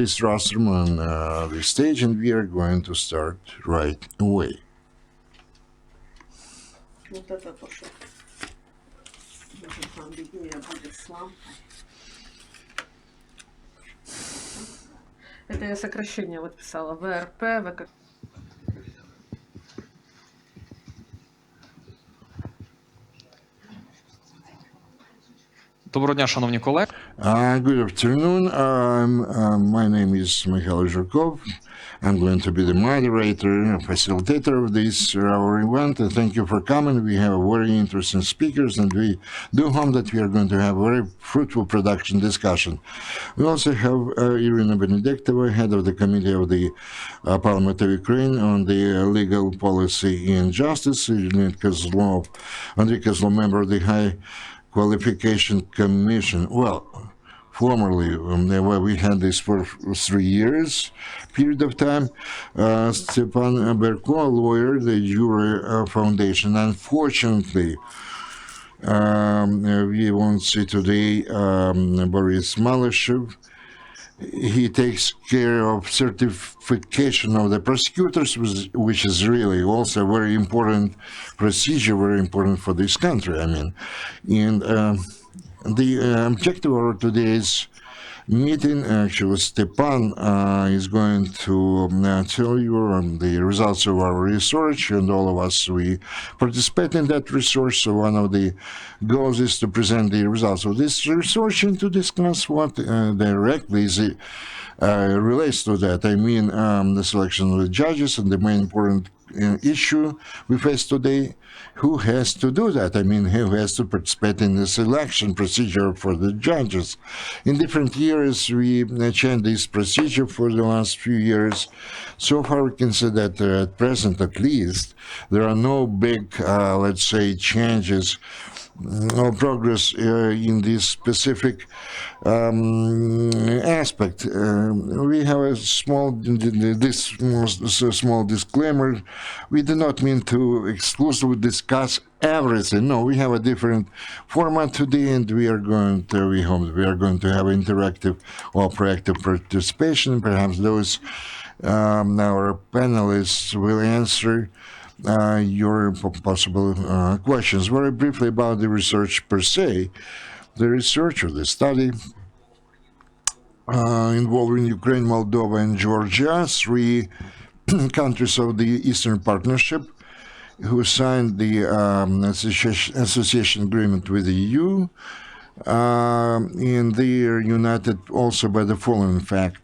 This rostrum on the stage, and we are going to start right away. Это я сокращение вот писала. ВРП, Доброго дня, шановні колеги. Good afternoon. My name is Mykhailo Zhernakov. I'm going to be the moderator, facilitator of this our event. Thank you for coming. We have very interesting speakers, and we do hope that we are going to have a very fruitful production discussion. We also have Iryna Venediktova, head of the committee of the Parliamentary Ukraine on the legal policy and justice. Kozlov, Andriy Kozlov, member of the High Qualification Commission. Well, formerly, we had this for 3 years period of time. Stepan Berko, lawyer, the DEJURE Foundation. Unfortunately, we won't see today Boris Malyshev. He takes care of certification of the prosecutors, which is really also a very important procedure, very important for this country. I mean, and the objective of today's meeting, actually, Stepan is going to tell you the results of our research, and all of us, we participate in that research. So one of the goals is to present the results of this research and to discuss what directly is relates to that. I mean, the selection of the judges, and the main important issue we face today, who has to do that? I mean, who has to participate in the selection procedure for the judges? In different years, we changed this procedure for the last few years. So far, we can say that at present, at least, there are no big, let's say, changes or progress in this specific aspect. We have a small disclaimer. We do not mean to exclusively discuss everything. No, we have a different format today, and we hope we are going to have interactive or proactive participation. Perhaps those our panelists will answer your possible questions. Very briefly about the research per se. The research or the study involving Ukraine, Moldova, and Georgia, 3 countries of the Eastern Partnership who signed the association agreement with the EU, and they are united also by the following fact.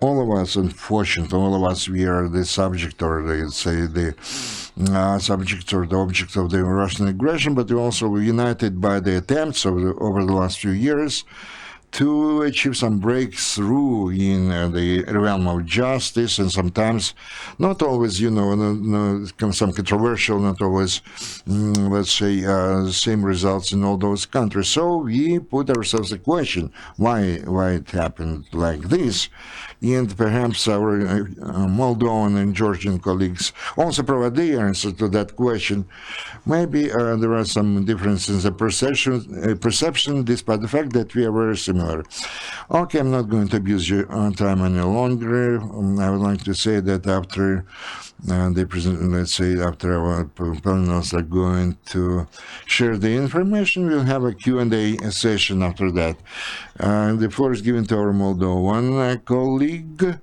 All of us, unfortunately, we are the subject, or let's say the subject or the object of the Russian aggression, but we're also united by the attempts over the last few years to achieve some breakthrough in the realm of justice, and sometimes not always, some controversial, not always, let's say, same results in all those countries. So we put ourselves a question, why it happened like this? And perhaps our Moldovan and Georgian colleagues also provide the answer to that question. Maybe there are some differences in the perception, despite the fact that we are very similar. Okay, I'm not going to abuse your time any longer. I would like to say that after after our panelists are going to share the information, we'll have a Q&A session after that. The floor is given to our Moldovan colleague.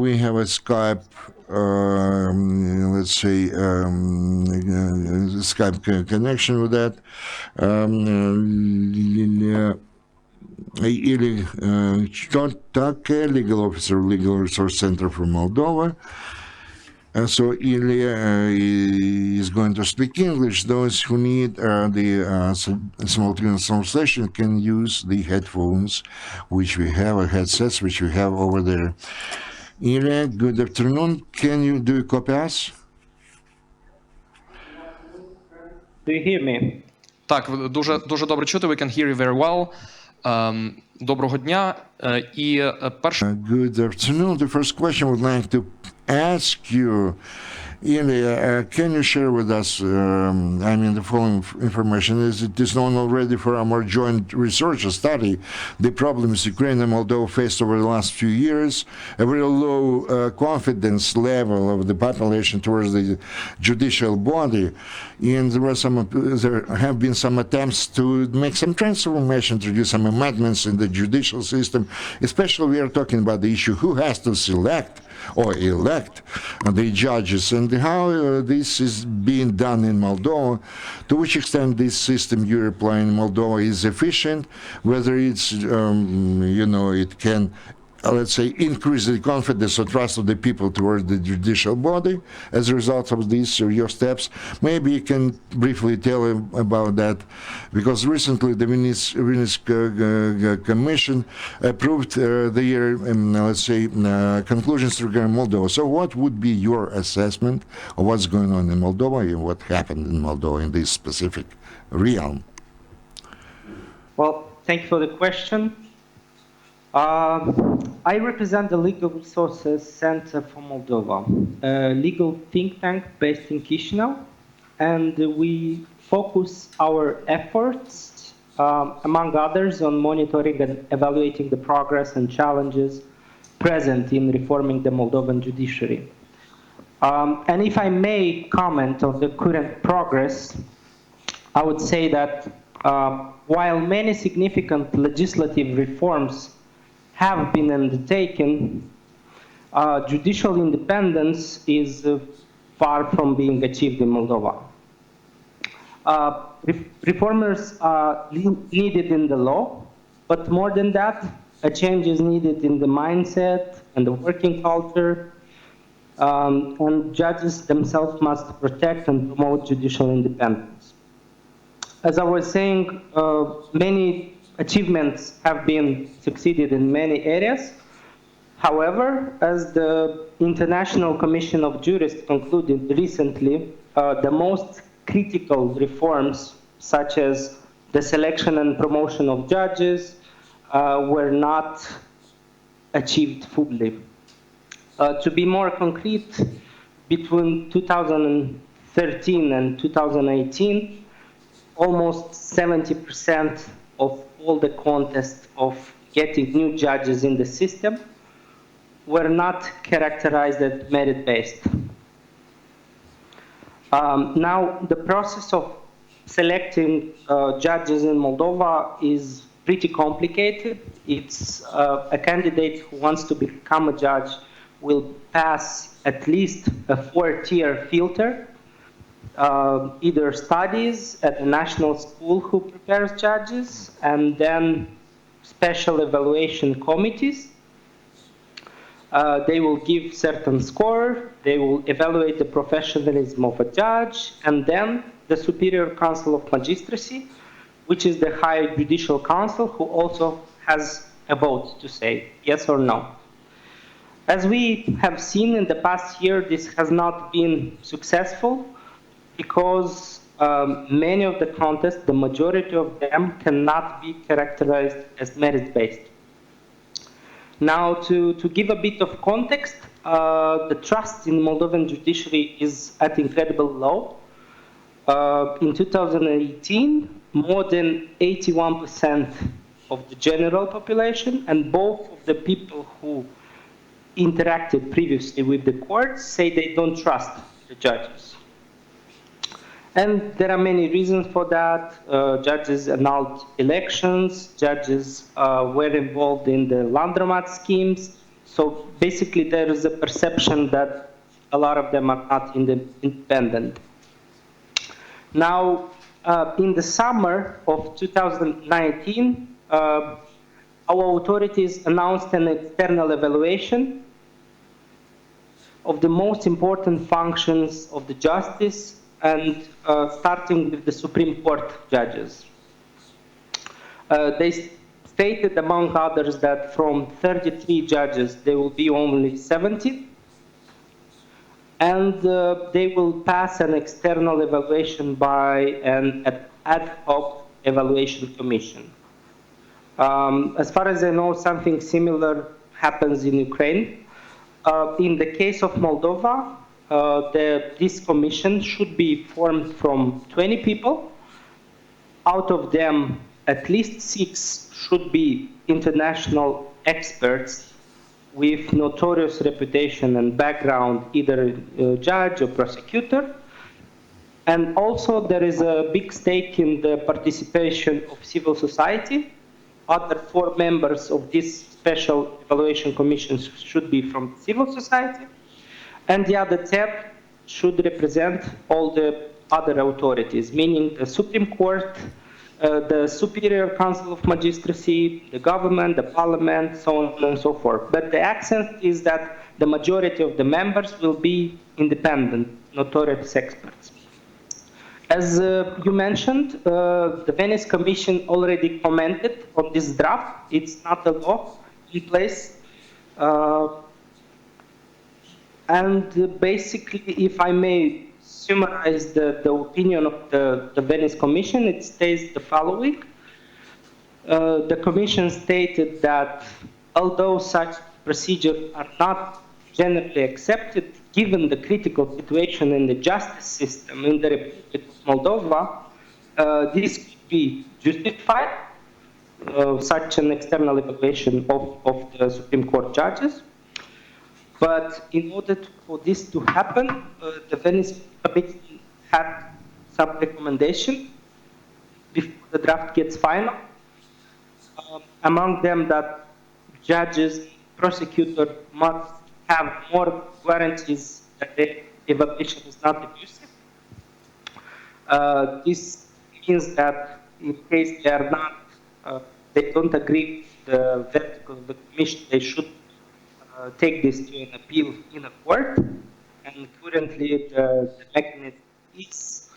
We have a Skype, Skype connection with that. Ilie Chirtoaca, legal officer, Legal Resource Center from Moldova. So Ilie is going to speak English. Those who need the simultaneous translation can use the headphones, which we have, or headsets, which we have over there. Ilie, good afternoon. Do you copy us? Do you hear me? Так, дуже добре чути. We can hear you very well. Доброго дня. І перше... Good afternoon. The first question I would like to ask you Ilie, can you share with us, the following information? Is it is known already for our joint research study, the problems Ukraine and Moldova faced over the last few years, a very low confidence level of the population towards the judicial body, and there have been some attempts to make some transformation, introduce some amendments in the judicial system. Especially, we are talking about the issue who has to select or elect the judges, and how this is being done in Moldova, to which extent this system you're applying in Moldova is efficient, whether it's, it can, let's say, increase the confidence or trust of the people towards the judicial body as a result of these your steps. Maybe you can briefly tell about that, because recently the Venice Commission approved their, conclusions regarding Moldova. So what would be your assessment of what's going on in Moldova and what happened in Moldova in this specific realm? Well, thank you for the question. I represent the Legal Resources Center for Moldova, a legal think tank based in Chisinau, and we focus our efforts, among others, on monitoring and evaluating the progress and challenges present in reforming the Moldovan judiciary. And if I may comment on the current progress, I would say that while many significant legislative reforms have been undertaken, judicial independence is far from being achieved in Moldova. Reformers are needed in the law, but more than that, a change is needed in the mindset and the working culture, and judges themselves must protect and promote judicial independence. As I was saying, many achievements have been succeeded in many areas. However, as the International Commission of Jurists concluded recently, the most critical reforms, such as the selection and promotion of judges, were not achieved fully. To be more concrete, between 2013 and 2018, almost 70% of all the contests of getting new judges in the system were not characterized as merit-based. Now, the process of selecting judges in Moldova is pretty complicated. It's a candidate who wants to become a judge will pass at least a 4-tier filter, either studies at a national school who prepares judges, and then special evaluation committees. They will give certain score, they will evaluate the professionalism of a judge, and then the Superior Council of Magistracy, which is the higher judicial council, who also has a vote to say yes or no. As we have seen in the past year, this has not been successful, because many of the contests, the majority of them, cannot be characterized as merit-based. Now, to give a bit of context, the trust in Moldovan judiciary is at incredible low. In 2018, more than 81% of the general population and both of the people who interacted previously with the courts say they don't trust the judges. And there are many reasons for that. Judges annulled elections, judges were involved in the laundromat schemes. So basically there is a perception that a lot of them are not independent. Now, in the summer of 2019, our authorities announced an external evaluation of the most important functions of the justice, and starting with the Supreme Court judges. They stated, among others, that from 33 judges, there will be only 70, and they will pass an external evaluation by an ad hoc evaluation commission. As far as I know, something similar happens in Ukraine. In the case of Moldova, this commission should be formed from 20 people. Out of them, at least 6 should be international experts with notorious reputation and background, either judge or prosecutor. And also there is a big stake in the participation of civil society. Other 4 members of this special evaluation commission should be from civil society. And the other 10 should represent all the other authorities, meaning the Supreme Court, the Superior Council of Magistracy, the government, the parliament, so on and so forth. But the accent is that the majority of the members will be independent, notorious experts. As you mentioned, the Venice Commission already commented on this draft. It's not a law in place. And basically, if I may summarize the opinion of the Venice Commission, it states the following. The Commission stated that although such procedures are not generally accepted, given the critical situation in the justice system in the Republic of Moldova, this could be justified, such an external evaluation of the Supreme Court judges. But in order for this to happen, the Venice Commission had some recommendation before the draft gets final. Among them that judges, prosecutor must have more guarantees that the evaluation is not abusive. This means that in case they are not, they don't agree with the verdict of the commission, they should take this to an appeal in a court. And currently the mechanism is.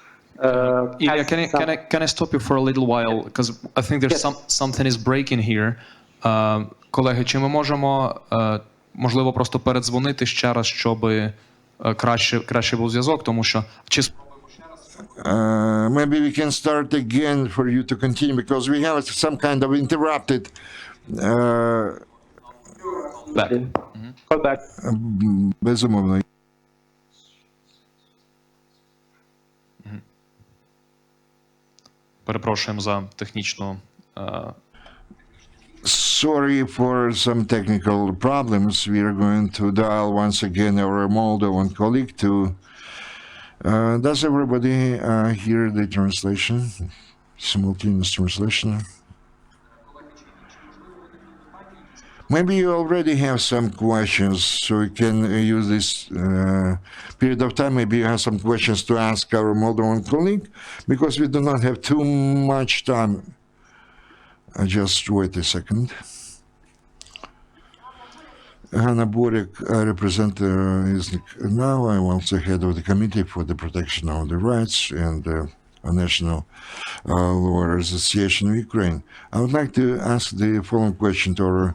Ilie, can I stop you for a little while? Because I think there's something is breaking here. Колеги, чи ми можемо, можливо, просто передзвонити ще раз, щоб краще був зв'язок, тому що... Maybe we can start again for you to continue, because we have some kind of interrupted... Back. Call back. Безумовно. Перепрошуємо за технічну... Sorry for some technical problems. We are going to dial once again our Moldovan colleague to... does everybody hear the translation? Simultaneous translation? Maybe you already have some questions, so you can use this period of time. Maybe you have some questions to ask our Moldovan colleague, because we do not have too much time. Just wait a second. Hanna Borek, I represent now. I'm also head of the Committee for the Protection of the Rights and National Law Association of Ukraine. I would like to ask the following question to our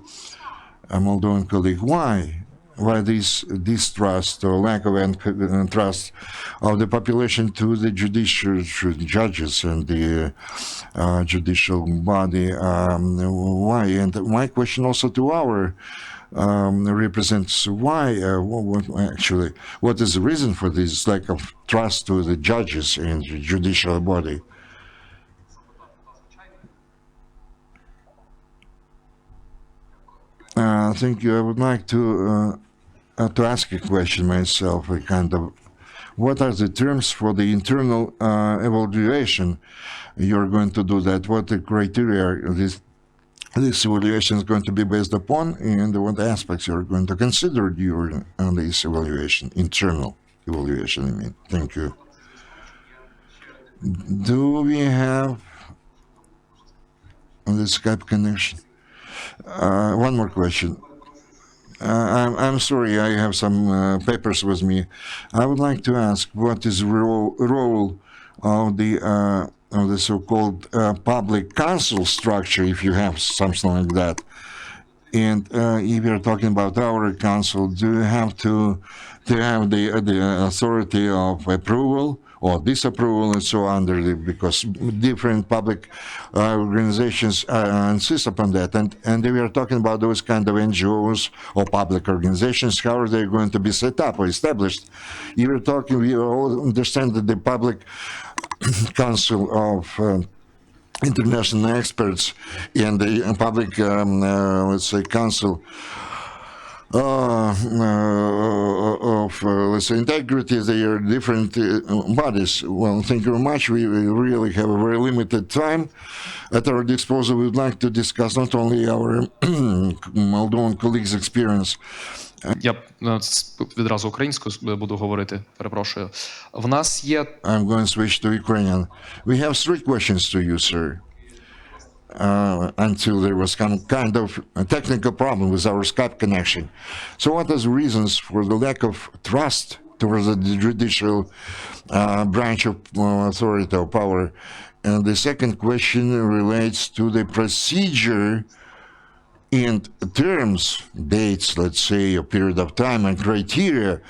Moldovan colleague. Why this distrust or lack of trust of the population to the judicial judges and the judicial body? Why? And my question also to our represents why, actually, what is the reason for this lack of trust to the judges and the judicial body? Thank you. I would like to ask a question myself, a kind of, what are the terms for the internal evaluation you're going to do that? What the criteria this evaluation is going to be based upon, and what aspects you're going to consider during this evaluation, internal evaluation, I mean. Thank you. Do we have the Skype connection? One more question. I'm sorry, I have some papers with me. I would like to ask, what is the role of the so-called public council structure, if you have something like that? And if you're talking about our council, do you have to have the authority of approval, or disapproval and so on, because different public organizations insist upon that. And we are talking about those kind of NGOs or public organizations, how are they going to be set up or established? We all understand that the Public Council of International Experts and the Public, let's say, Council of let's say integrity, they are different bodies. Well, thank you very much. We really have a very limited time at our disposal. We would like to discuss not only our Moldovan colleagues' experience. Я відразу українською буду говорити, перепрошую. В нас є... I'm going to switch to Ukrainian. We have 3 questions to you, sir. Until there was some kind of a technical problem with our Skype connection. So what are the reasons for the lack of trust towards the judicial branch of authority or power? And the second question relates to the procedure and terms, dates, let's say, a period of time and criteria,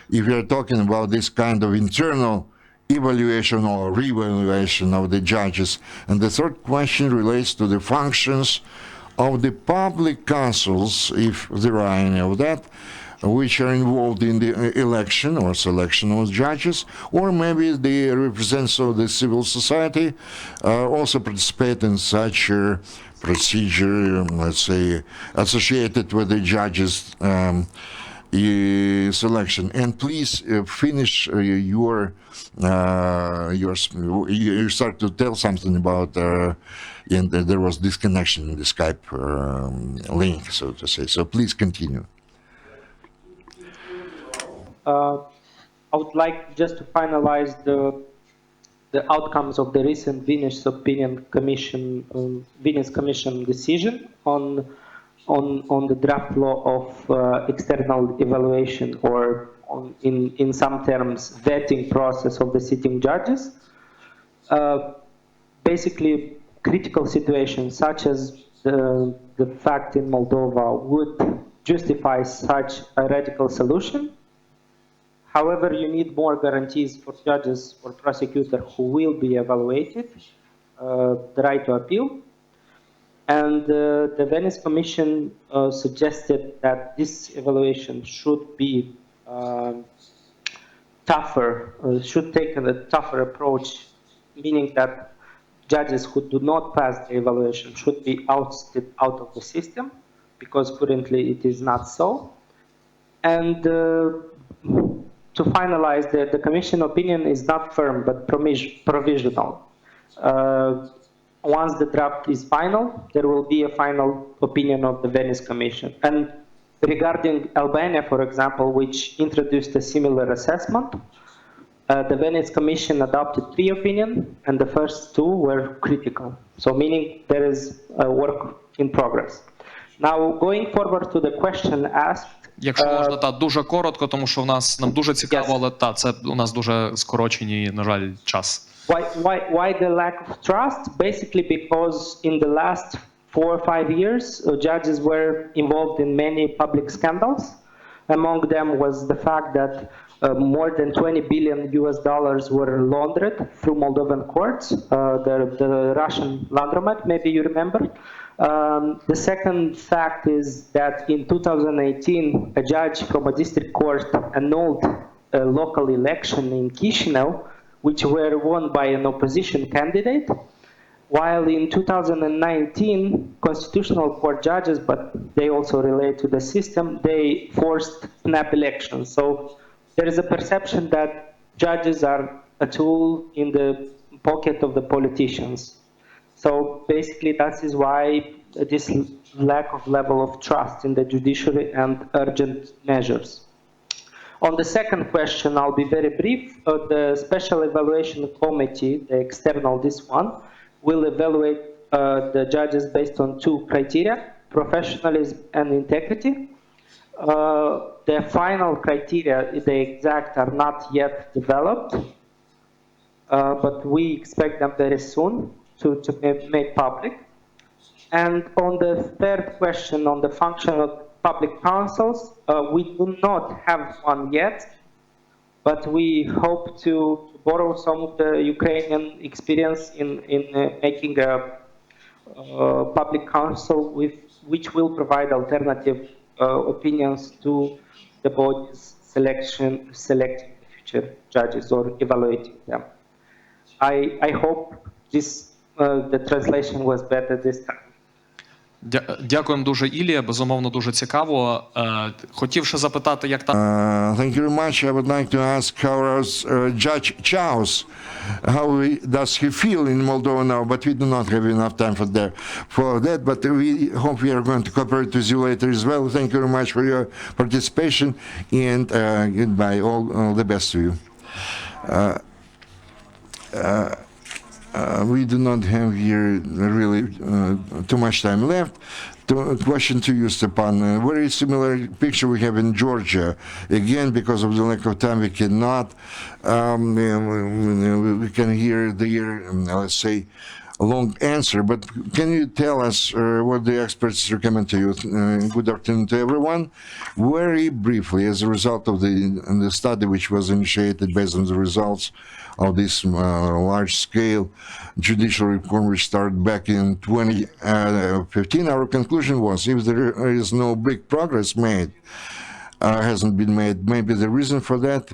if we are talking about this kind of internal evaluation or re-evaluation of the judges. And the third question relates to the functions of the public councils, if there are any of that, which are involved in the election or selection of judges, or maybe the representatives of the civil society also participate in such a procedure, let's say, associated with the judges' selection. And please finish you start to tell something about and there was disconnection in the Skype link, so to say. So please continue. I would like just to finalize the outcomes of the recent Venice Commission decision on the draft law of external evaluation, or in some terms vetting process of the sitting judges. Basically, critical situations such as the fact in Moldova would justify such a radical solution. However, you need more guarantees for judges or prosecutors who will be evaluated, the right to appeal. And the Venice Commission suggested that this evaluation should be tougher, should take a tougher approach, meaning that judges who do not pass the evaluation should be ousted out of the system, because currently it is not so. And to finalize, the Commission opinion is not firm, but provisional. Once the draft is final, there will be a final opinion of the Venice Commission. And regarding Albania, for example, which introduced a similar assessment, the Venice Commission adopted 3 opinions, and the first 2 were critical. So meaning there is a work in progress. Now, going forward to the question asked, Якщо можна, дуже коротко, тому що нам дуже цікаво, але це у нас дуже скорочені, на жаль, час. Why the lack of trust? Basically because in the last 4 or 5 years, judges were involved in many public scandals. Among them was the fact that more than $20 billion were laundered through Moldovan courts, the Russian laundromat, maybe you remember. The second fact is that in 2018, a judge from a district court annulled a local election in Chisinau, which were won by an opposition candidate, while in 2019, constitutional court judges, but they also relate to the system, they forced snap elections. So there is a perception that judges are a tool in the pocket of the politicians. So basically that is why this lack of level of trust in the judiciary and urgent measures. On the second question, I'll be very brief. The Special Evaluation Committee, the external, this one, will evaluate the judges based on 2 criteria, professionalism and integrity. The final criteria, the exact, are not yet developed, but we expect them very soon to be made public. And on the third question, on the function of public councils, we do not have one yet, but we hope to borrow some of the Ukrainian experience in making a public council which will provide alternative opinions to the bodies selecting the future judges or evaluating them. I hope the translation was better this time. Дякуємо дуже, Ілія. Безумовно, дуже цікаво. Хотів ще запитати, як там... Thank you very much. I would like to ask our Judge Chaos, how does he feel in Moldova now? But we do not have enough time for that. But we hope we are going to cooperate with you later as well. Thank you very much for your participation, and goodbye. All the best to you. We do not have here really too much time left. Question to you, Stepan. Very similar picture we have in Georgia. Again, because of the lack of time, we cannot. We can hear the, let's say, a long answer. But can you tell us what the experts recommend to you? Good afternoon to everyone. Very briefly, as a result of the study which was initiated based on the results of this large-scale judicial reform which started back in 2015, our conclusion was if there is no big progress made, hasn't been made, maybe the reason for that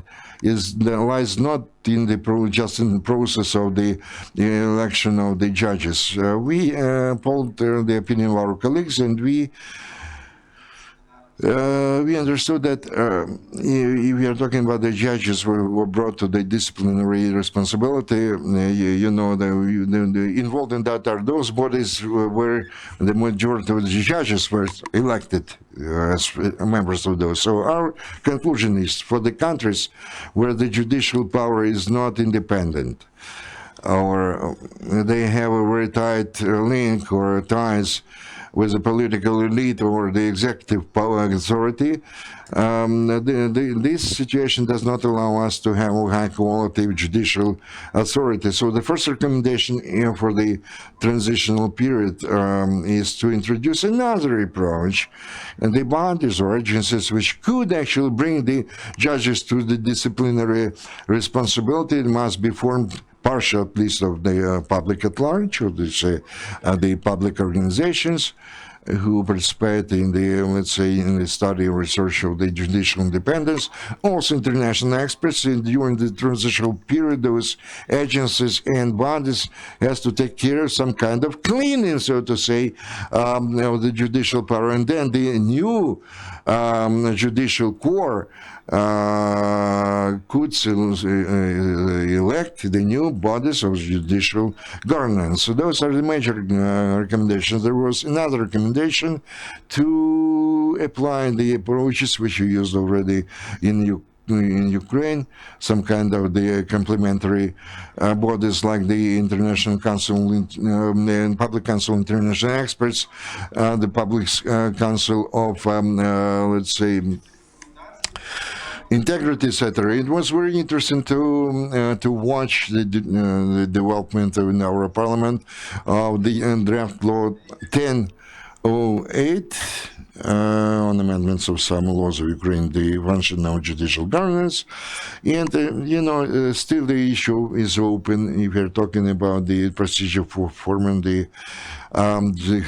lies not in just in the process of the election of the judges. We polled the opinion of our colleagues, and we understood that if we are talking about the judges who were brought to the disciplinary responsibility, the involved in that are those bodies where the majority of the judges were elected as members of those. So our conclusion is for the countries where the judicial power is not independent, or they have a very tight link or ties with the political elite or the executive power authority, this situation does not allow us to have a high quality judicial authority. So the first recommendation for the transitional period is to introduce another approach, and the bodies or agencies which could actually bring the judges to the disciplinary responsibility must be formed partial, at least, of the public at large, or the public organizations who participate in the, let's say, in the study or research of the judicial independence, also international experts. And during the transitional period, those agencies and bodies has to take care of some kind of cleaning, so to say, of the judicial power. And then the new judicial core could elect the new bodies of judicial governance. So those are the major recommendations. There was another recommendation to apply the approaches which you used already in Ukraine, some kind of the complementary bodies like the International Council, Public Council of International Experts, the Public Council of, let's say, integrity, etc. It was very interesting to watch the development in our parliament of the draft law 1008 on amendments of some laws of Ukraine, the function of judicial governance. And, still the issue is open if we're talking about the procedure for forming the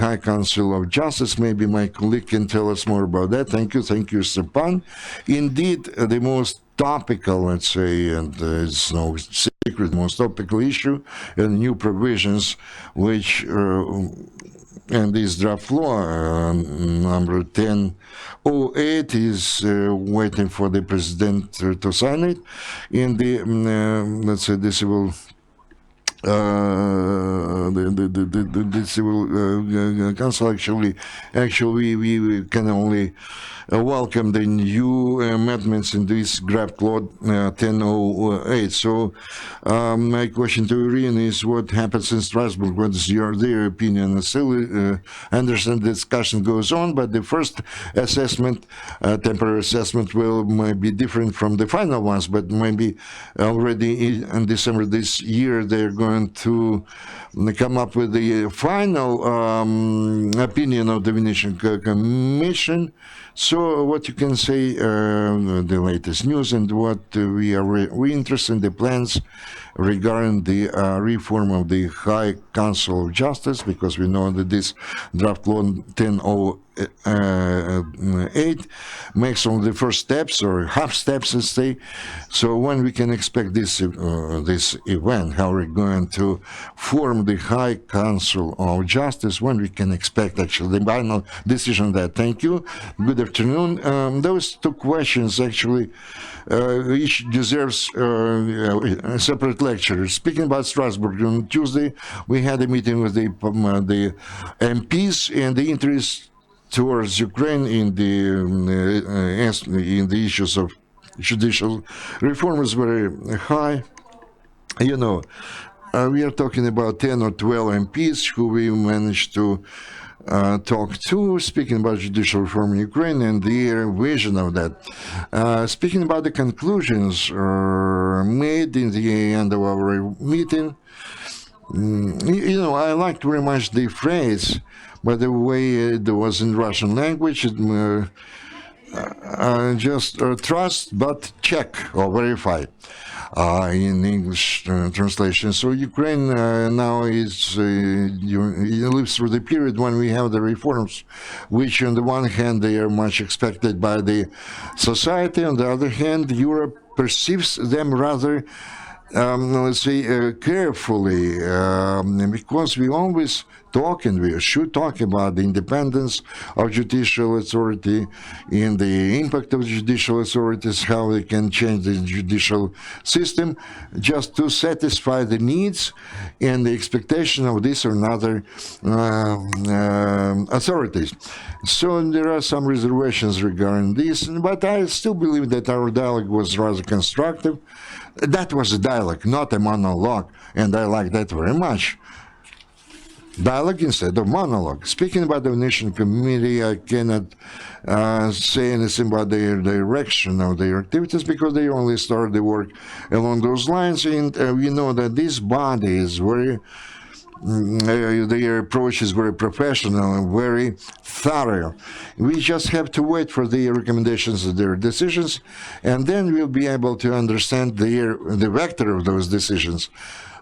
High Council of Justice. Maybe my colleague can tell us more about that. Thank you, Stepan. Indeed, the most topical, let's say, and it's no secret, most topical issue and new provisions which and this draft law number 1008 is waiting for the president to sign it. In the let's say the civil the civil council actually we can only welcome the new amendments in this draft law 1008. So my question to Iryna is what happens in Strasbourg? What is their opinion? Still, I understand the discussion goes on, but the first assessment, temporary assessment, might be different from the final ones, but maybe already in December this year they're going going to come up with the final opinion of the Venetian Commission. So what you can say, the latest news, and what we interested in the plans regarding the reform of the High Council of Justice, because we know that this draft law 1008 makes only the first steps or half steps, let's say. So when we can expect this this event, how we're going to form the High Council of Justice, when we can expect actually the final decision on that. Thank you. Good afternoon. Those two questions actually each deserves a separate lecture. Speaking about Strasbourg, on Tuesday we had a meeting with the MPs, and the interest towards Ukraine in the issues of judicial reform is very high. You know, we are talking about 10 or 12 MPs who we managed to talk to, speaking about judicial reform in Ukraine and their vision of that. Speaking about the conclusions made in the end of our meeting, you know, I liked very much the phrase, by the way it was in Russian language, just trust but check or verify. In English translation. So Ukraine now lives through the period when we have the reforms, which on the one hand they are much expected by the society, on the other hand Europe perceives them rather let's say carefully, because we always talk, and we should talk about the independence of judicial authority and the impact of judicial authorities, how they can change the judicial system just to satisfy the needs and the expectation of this or another authorities. So there are some reservations regarding this, but I still believe that our dialogue was rather constructive. That was a dialogue, not a monologue, and I like that very much. Dialogue instead of monologue. Speaking about the Venetian Committee, I cannot say anything about their direction of their activities, because they only started the work along those lines, and we know that this body is very, their approach is very professional and very thorough. We just have to wait for their recommendations and their decisions, and then we'll be able to understand the vector of those decisions.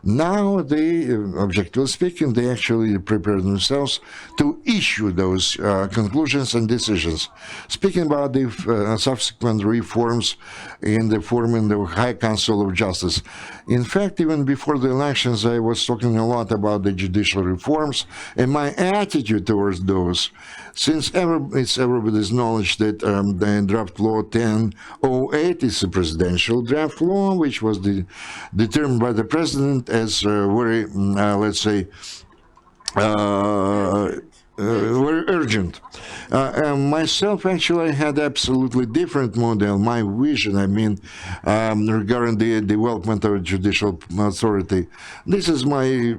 Now, they, objectively speaking, they actually prepare themselves to issue those conclusions and decisions. Speaking about the subsequent reforms in the forming the High Council of Justice. In fact, even before the elections, I was talking a lot about the judicial reforms and my attitude towards those. Since it's everybody's knowledge that the draft law 1008 is a presidential draft law, which was determined by the president as very, let's say, very urgent. Myself, actually, I had absolutely different model, my vision, I mean, regarding the development of judicial authority. This is my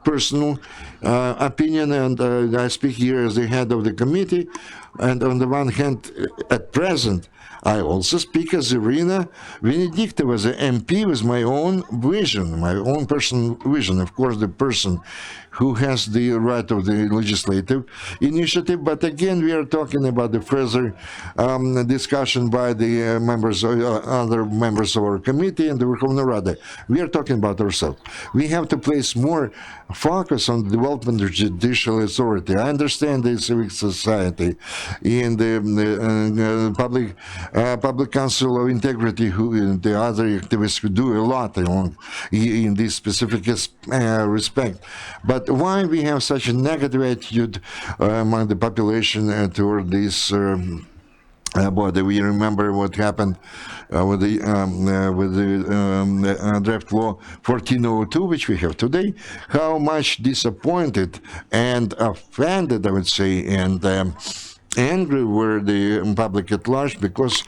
personal opinion, and I speak here as the head of the committee. And on the one hand, at present, I also speak as Iryna Venediktova, as an MP with my own vision, my own personal vision. Of course, the person who has the right of the legislative initiative, but again, we are talking about the further discussion by the members, other members of our committee and the Verkhovna Rada. We are talking about ourselves. We have to place more focus on the development of judicial authority. I understand the civic society in the public council of integrity, who the other activists who do a lot in this specific respect. But why we have such a negative attitude among the population toward this body? We remember what happened with the draft law 1402, which we have today, how much disappointed and offended, I would say, and angry were the public at large because,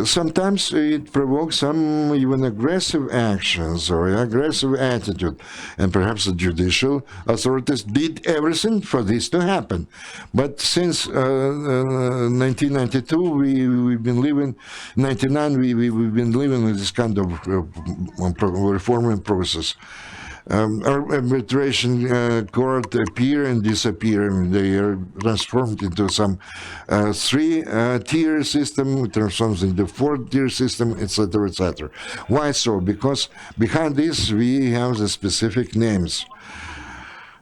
sometimes it provokes some even aggressive actions or aggressive attitude, and perhaps the judicial authorities did everything for this to happen. But since 1992, we've been living, 99, we've been living with this kind of reforming process. Arbitration court appear and disappear. They are transformed into some three-tier system, transforms into four-tier system, etc., etc. Why so? Because behind this we have the specific names.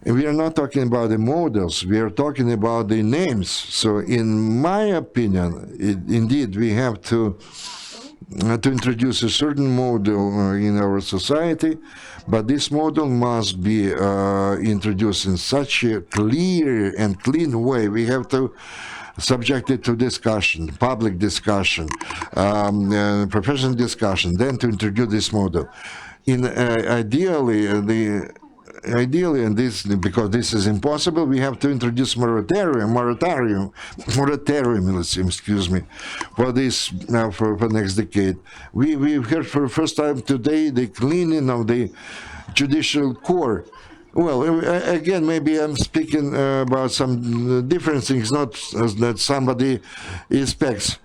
And we are not talking about the models, we are talking about the names. So in my opinion, indeed, we have to introduce a certain model in our society, but this model must be introduced in such a clear and clean way. We have to subject it to discussion, public discussion, professional discussion, then to introduce this model. Ideally, and this, because this is impossible, we have to introduce moratorium, excuse me, for this for next decade. We've heard for the first time today the cleaning of the judicial core. Well, again, maybe I'm speaking about some different things, not that somebody expects.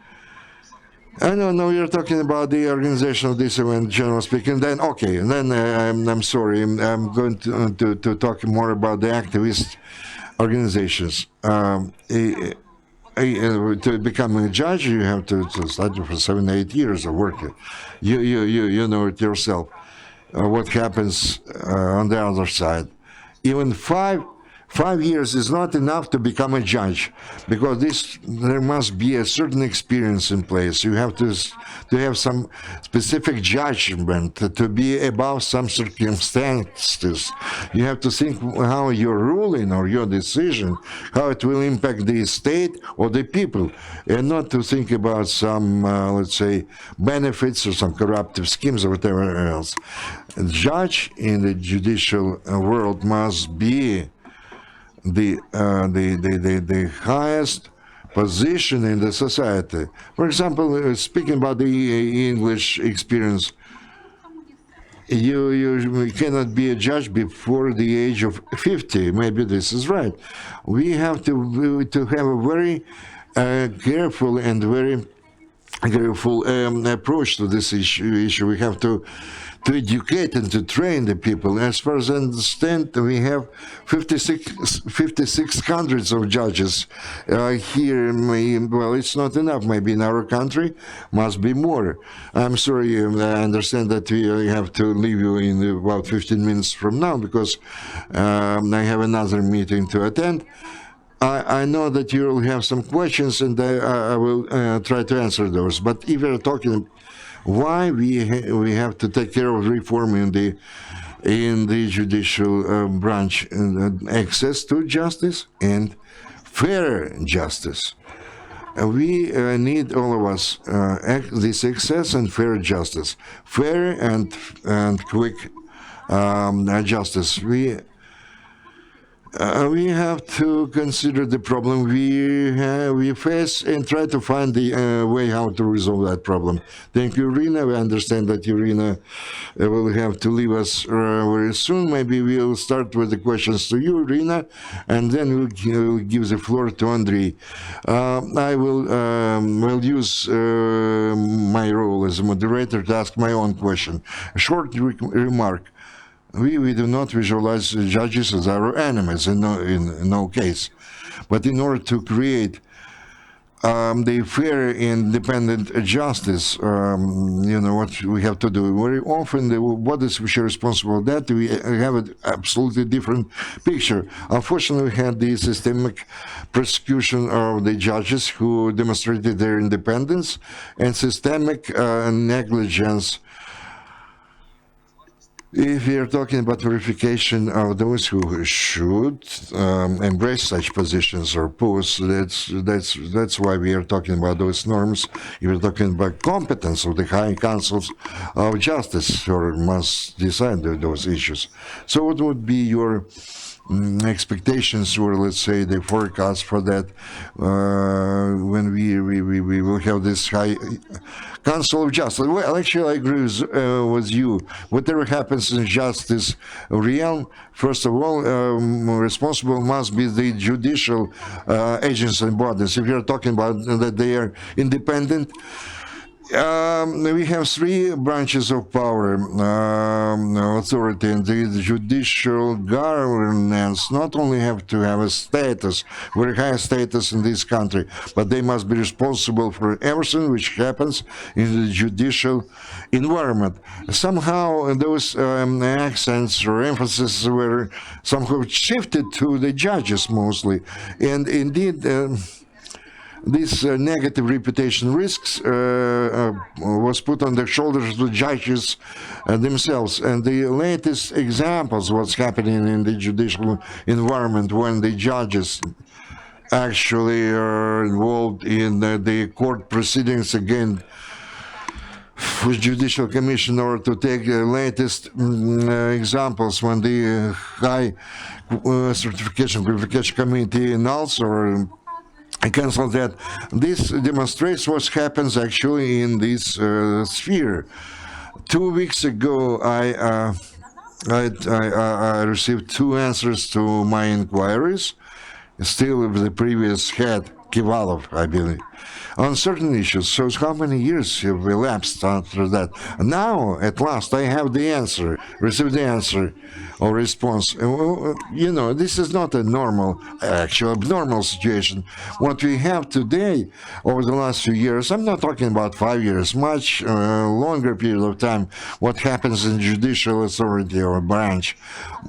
I don't know, you're talking about the organization of this event, generally speaking. Then, okay, then I'm sorry. I'm going to talk more about the activist organizations. To become a judge, you have to study for 7-8 years of work. You know it yourself. What happens on the other side? Even 5 years is not enough to become a judge, because there must be a certain experience in place. You have to have some specific judgment, to be above some circumstances. You have to think how your ruling or your decision, how it will impact the state or the people, and not to think about some, let's say, benefits or some corruptive schemes or whatever else. A judge in the judicial world must be the highest position in the society. For example, speaking about the English experience, you cannot be a judge before the age of 50. Maybe this is right. We have to have a very careful and very careful approach to this issue. We have to educate and to train the people. As far as I understand, we have 5,600 of judges here. Well, it's not enough. Maybe in our country must be more. I'm sorry, I understand that we have to leave you in about 15 minutes from now, because I have another meeting to attend. I know that you will have some questions, and I will try to answer those. But if you're talking why we have to take care of reform in the judicial branch, access to justice and fair justice. We need, all of us, this access and fair justice, fair and quick justice. We have to consider the problem we face and try to find the way how to resolve that problem. Thank you, Iryna. We understand that Iryna will have to leave us very soon. Maybe we'll start with the questions to you, Iryna, and then we'll give the floor to Andriy. I will use my role as a moderator to ask my own question. A short remark. We do not visualize judges as our enemies in no case. But in order to create the fair, independent justice, what we have to do. Very often, the bodies which are responsible for that, we have an absolutely different picture. Unfortunately, we had the systemic persecution of the judges who demonstrated their independence, and systemic negligence. If we are talking about verification of those who should embrace such positions or posts, that's why we are talking about those norms. If we're talking about competence of the high councils of justice, or must decide those issues. So what would be your expectations, or let's say the forecast for that, when we will have this high Council of Justice. Well, actually, I agree with you. Whatever happens in justice realm, first of all, responsible must be the judicial agents and bodies. If you're talking about that they are independent, we have three branches of power, authority, and the judicial governance not only have to have a status, very high status in this country, but they must be responsible for everything which happens in the judicial environment. Somehow those accents or emphasis were somehow shifted to the judges mostly, and indeed this negative reputation risks was put on the shoulders of the judges themselves. And the latest examples, what's happening in the judicial environment when the judges actually are involved in the court proceedings again with Judicial Commission, in order to take the latest examples when the High Certification Qualification Committee annuls or cancel that. This demonstrates what happens actually in this sphere. 2 weeks ago, I received 2 answers to my inquiries, still with the previous head, Kivalov, I believe, on certain issues. So how many years have elapsed after that? Now, at last, I have the answer, received the answer or response. You know, this is not a normal, actual abnormal situation. What we have today, over the last few years, I'm not talking about 5 years, much longer period of time, what happens in judicial authority or branch.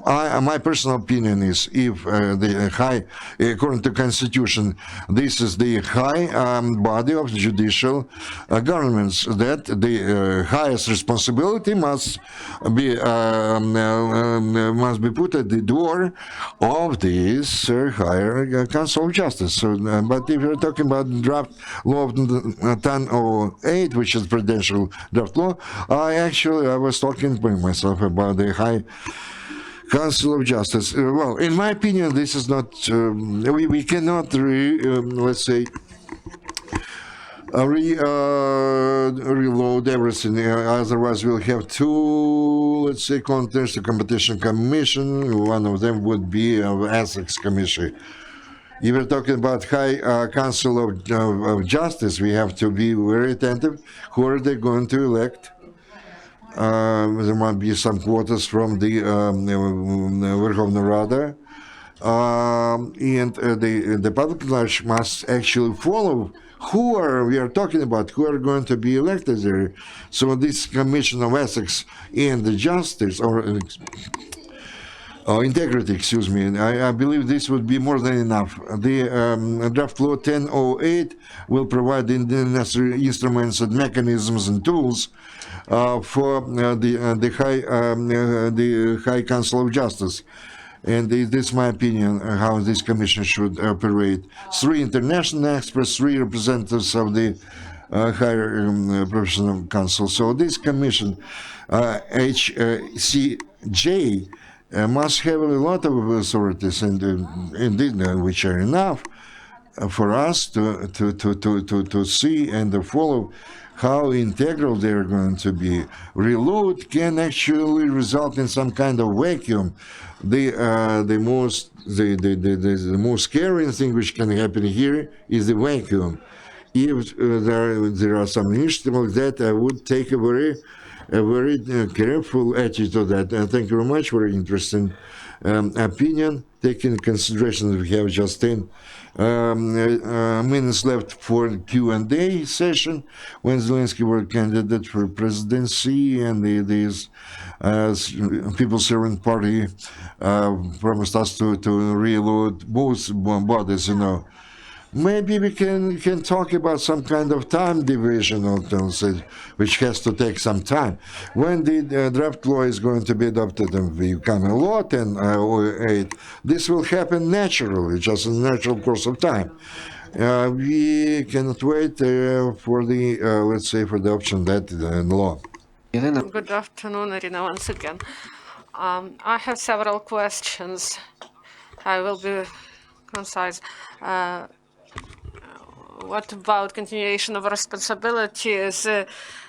My personal opinion is, if the high, according to Constitution, this is the high body of judicial governments, that the highest responsibility must be put at the door of this higher Council of Justice. So, but if you're talking about draft law of 1008, which is prudential draft law, I was talking by myself about the high Council of Justice. Well, in my opinion, this is not, we cannot, let's say, reload everything, otherwise we'll have 2, let's say, contents, the Competition Commission, one of them would be Ethics Commission. If we're talking about High Council of Justice, we have to be very attentive. Who are they going to elect? There might be some quotas from the Verkhovna Rada, and the public large must actually follow who we are talking about, who are going to be elected there. So this Commission of Ethics and the Justice, or integrity, excuse me, I believe this would be more than enough. The draft law 1008 will provide the necessary instruments and mechanisms and tools for the High Council of Justice. And this is my opinion how this commission should operate. 3 international experts, 3 representatives of the higher professional council. So this commission, HCJ, must have a lot of authorities, and indeed, which are enough for us to see and follow how integral they're going to be. Reload can actually result in some kind of vacuum. The most scary thing which can happen here is the vacuum. If there are some initiatives like that, I would take a very careful attitude to that. And thank you very much for your interesting opinion. Taking into consideration that we have just 10 minutes left for Q&A session, when Zelensky were candidate for presidency, and the People's Servant Party promised us to reload both bodies, you know. Maybe we can talk about some kind of time division, which has to take some time. When the draft law is going to be adopted and become a law, 1008, this will happen naturally, just in the natural course of time. We cannot wait for the, let's say, for the option that law. Good afternoon, Iryna, once again. I have several questions. I will be concise. What about continuation of responsibilities?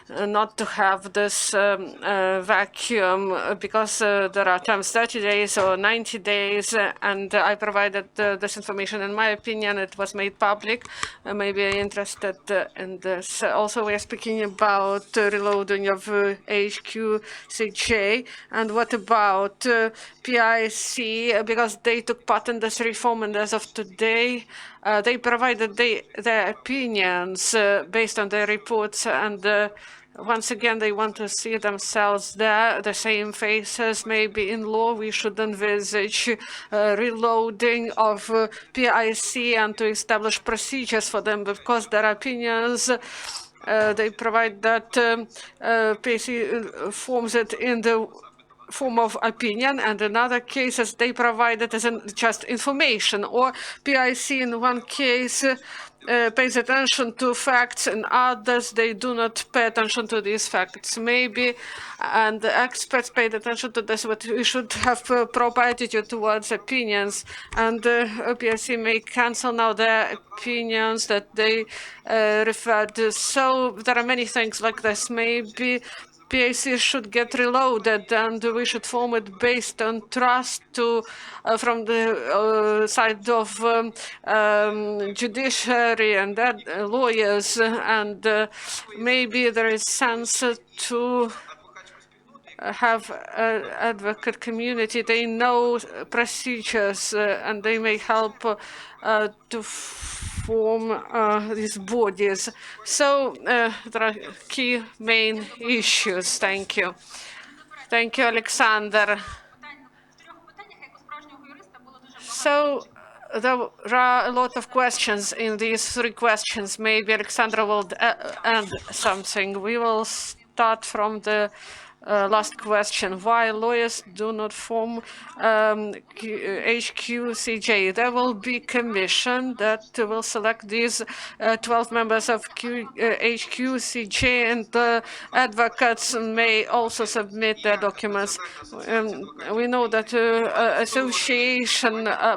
Not to have this vacuum, because there are times 30 days or 90 days, and I provided this information. In my opinion, it was made public. Maybe you're interested in this. Also, we are speaking about reloading of HQCJ. And what about PIC? Because they took part in this reform, and as of today, they provided their opinions based on their reports, and once again, they want to see themselves there, the same faces. Maybe in law we should envisage reloading of PIC and to establish procedures for them, because their opinions, they provide that PIC forms it in the form of opinion, and in other cases they provide it as just information, or PIC in one case pays attention to facts, and others they do not pay attention to these facts. Maybe, and the experts paid attention to this, but we should have a proper attitude towards opinions, and PIC may cancel now their opinions that they referred to. So there are many things like this. Maybe PIC should get reloaded, and we should form it based on trust from the side of judiciary and lawyers, and maybe there is sense to have an advocate community. They know procedures, and they may help to form these bodies. So there are key main issues. Thank you. Thank you, Alexander. So there are a lot of questions in these 3 questions. Maybe Alexandra will add something. We will start from the last question. Why lawyers do not form HQCJ? There will be commission that will select these 12 members of HQCJ, and the advocates may also submit their documents. We know that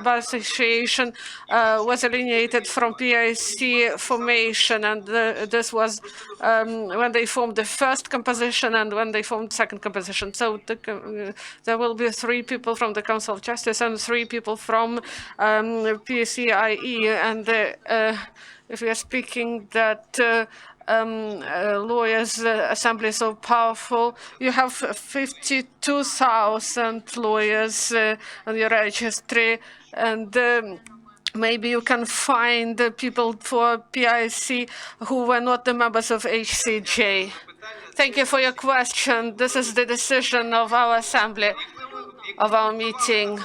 bar association was alienated from PIC formation, and this was when they formed the first composition and when they formed second composition. So there will be 3 people from the Council of Justice and 3 people from PCIE. And if we are speaking that lawyers' assembly is so powerful, you have 52,000 lawyers on your registry, and maybe you can find people for PIC who were not the members of HCJ. Thank you for your question. This is the decision of our assembly, of our meeting.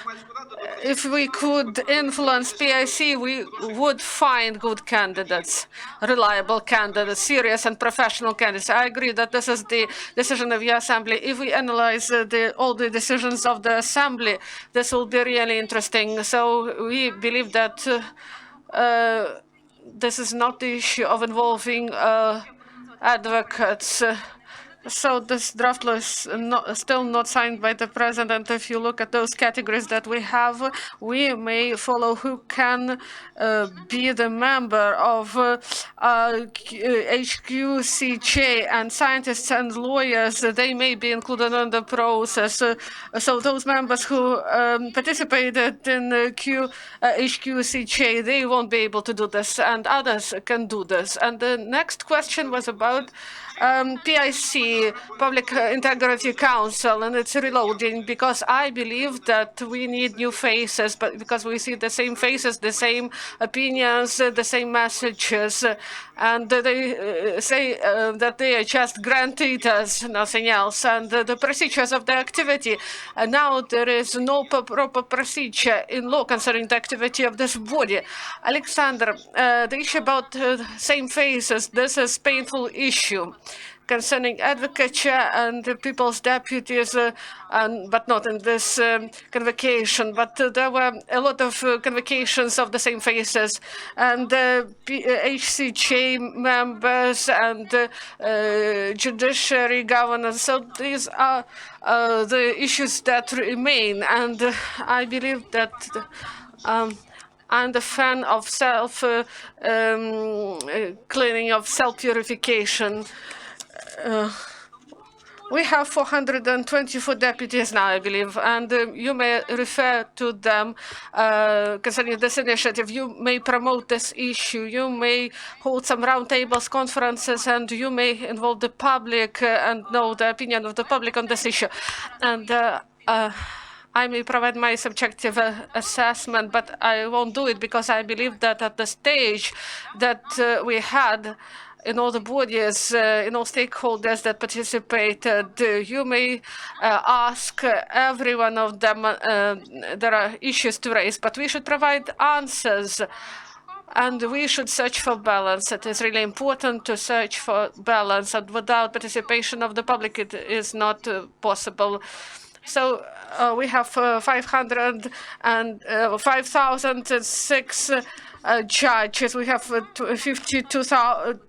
If we could influence PIC, we would find good candidates, reliable candidates, serious and professional candidates. I agree that this is the decision of your assembly. If we analyze all the decisions of the assembly, this will be really interesting. So we believe that this is not the issue of involving advocates. So this draft law is still not signed by the president. If you look at those categories that we have, we may follow who can be the member of HQCJ, and scientists and lawyers, they may be included in the process. So those members who participated in HQCJ, they won't be able to do this, and others can do this. And the next question was about PIC, Public Integrity Council, and its reloading, because I believe that we need new faces, but because we see the same faces, the same opinions, the same messages, and they say that they are just grantees, nothing else, and the procedures of the activity. And now there is no proper procedure in law concerning the activity of this body. Alexander, the issue about same faces, this is a painful issue concerning advocature and the people's deputies, but not in this convocation. But there were a lot of convocations of the same faces, and HCJ members and judiciary governance. So these are the issues that remain, and I believe that I'm the fan of cleaning, of self-purification. We have 424 deputies now, I believe, and you may refer to them concerning this initiative. You may promote this issue. You may hold some roundtables, conferences, and you may involve the public and know the opinion of the public on this issue. And I may provide my subjective assessment, but I won't do it because I believe that at the stage that we had in all the bodies, in all stakeholders that participated, you may ask every one of them. There are issues to raise, but we should provide answers. And we should search for balance. It is really important to search for balance, and without participation of the public, it is not possible. So we have 5,006 judges. We have 52,000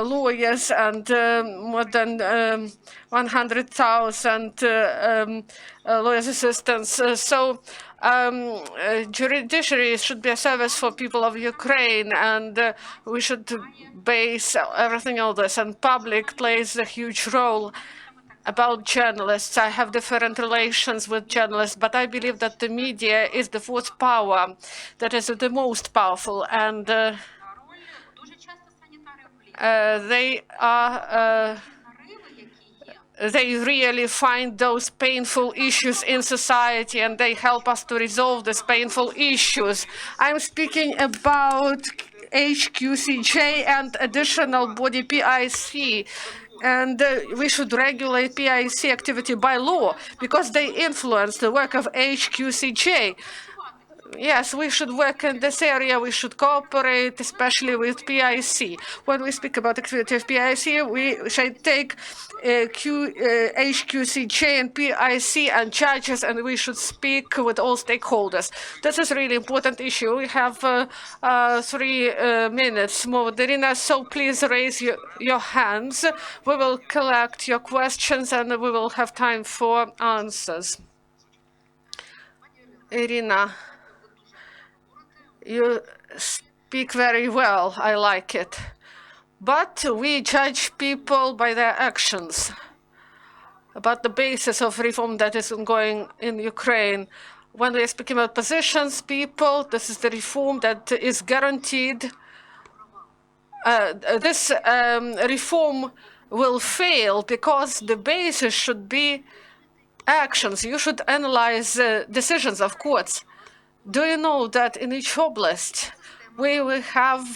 lawyers and more than 100,000 lawyers' assistants. So judiciary should be a service for people of Ukraine, and we should base everything on this. And public plays a huge role. About journalists, I have different relations with journalists, but I believe that the media is the fourth power that is the most powerful, and they really find those painful issues in society, and they help us to resolve these painful issues. I'm speaking about HQCJ and additional body PIC. And we should regulate PIC activity by law because they influence the work of HQCJ. Yes, we should work in this area. We should cooperate, especially with PIC. When we speak about activity of PIC, we should take HQCJ and PIC and judges, and we should speak with all stakeholders. This is a really important issue. We have 3 minutes more. Iryna, so please raise your hands. We will collect your questions, and we will have time for answers. Iryna, you speak very well. I like it. But we judge people by their actions, about the basis of reform that is ongoing in Ukraine. When we are speaking about positions, people, this is the reform that is guaranteed. This reform will fail because the basis should be actions. You should analyze decisions of courts. Do you know that in each oblast we will have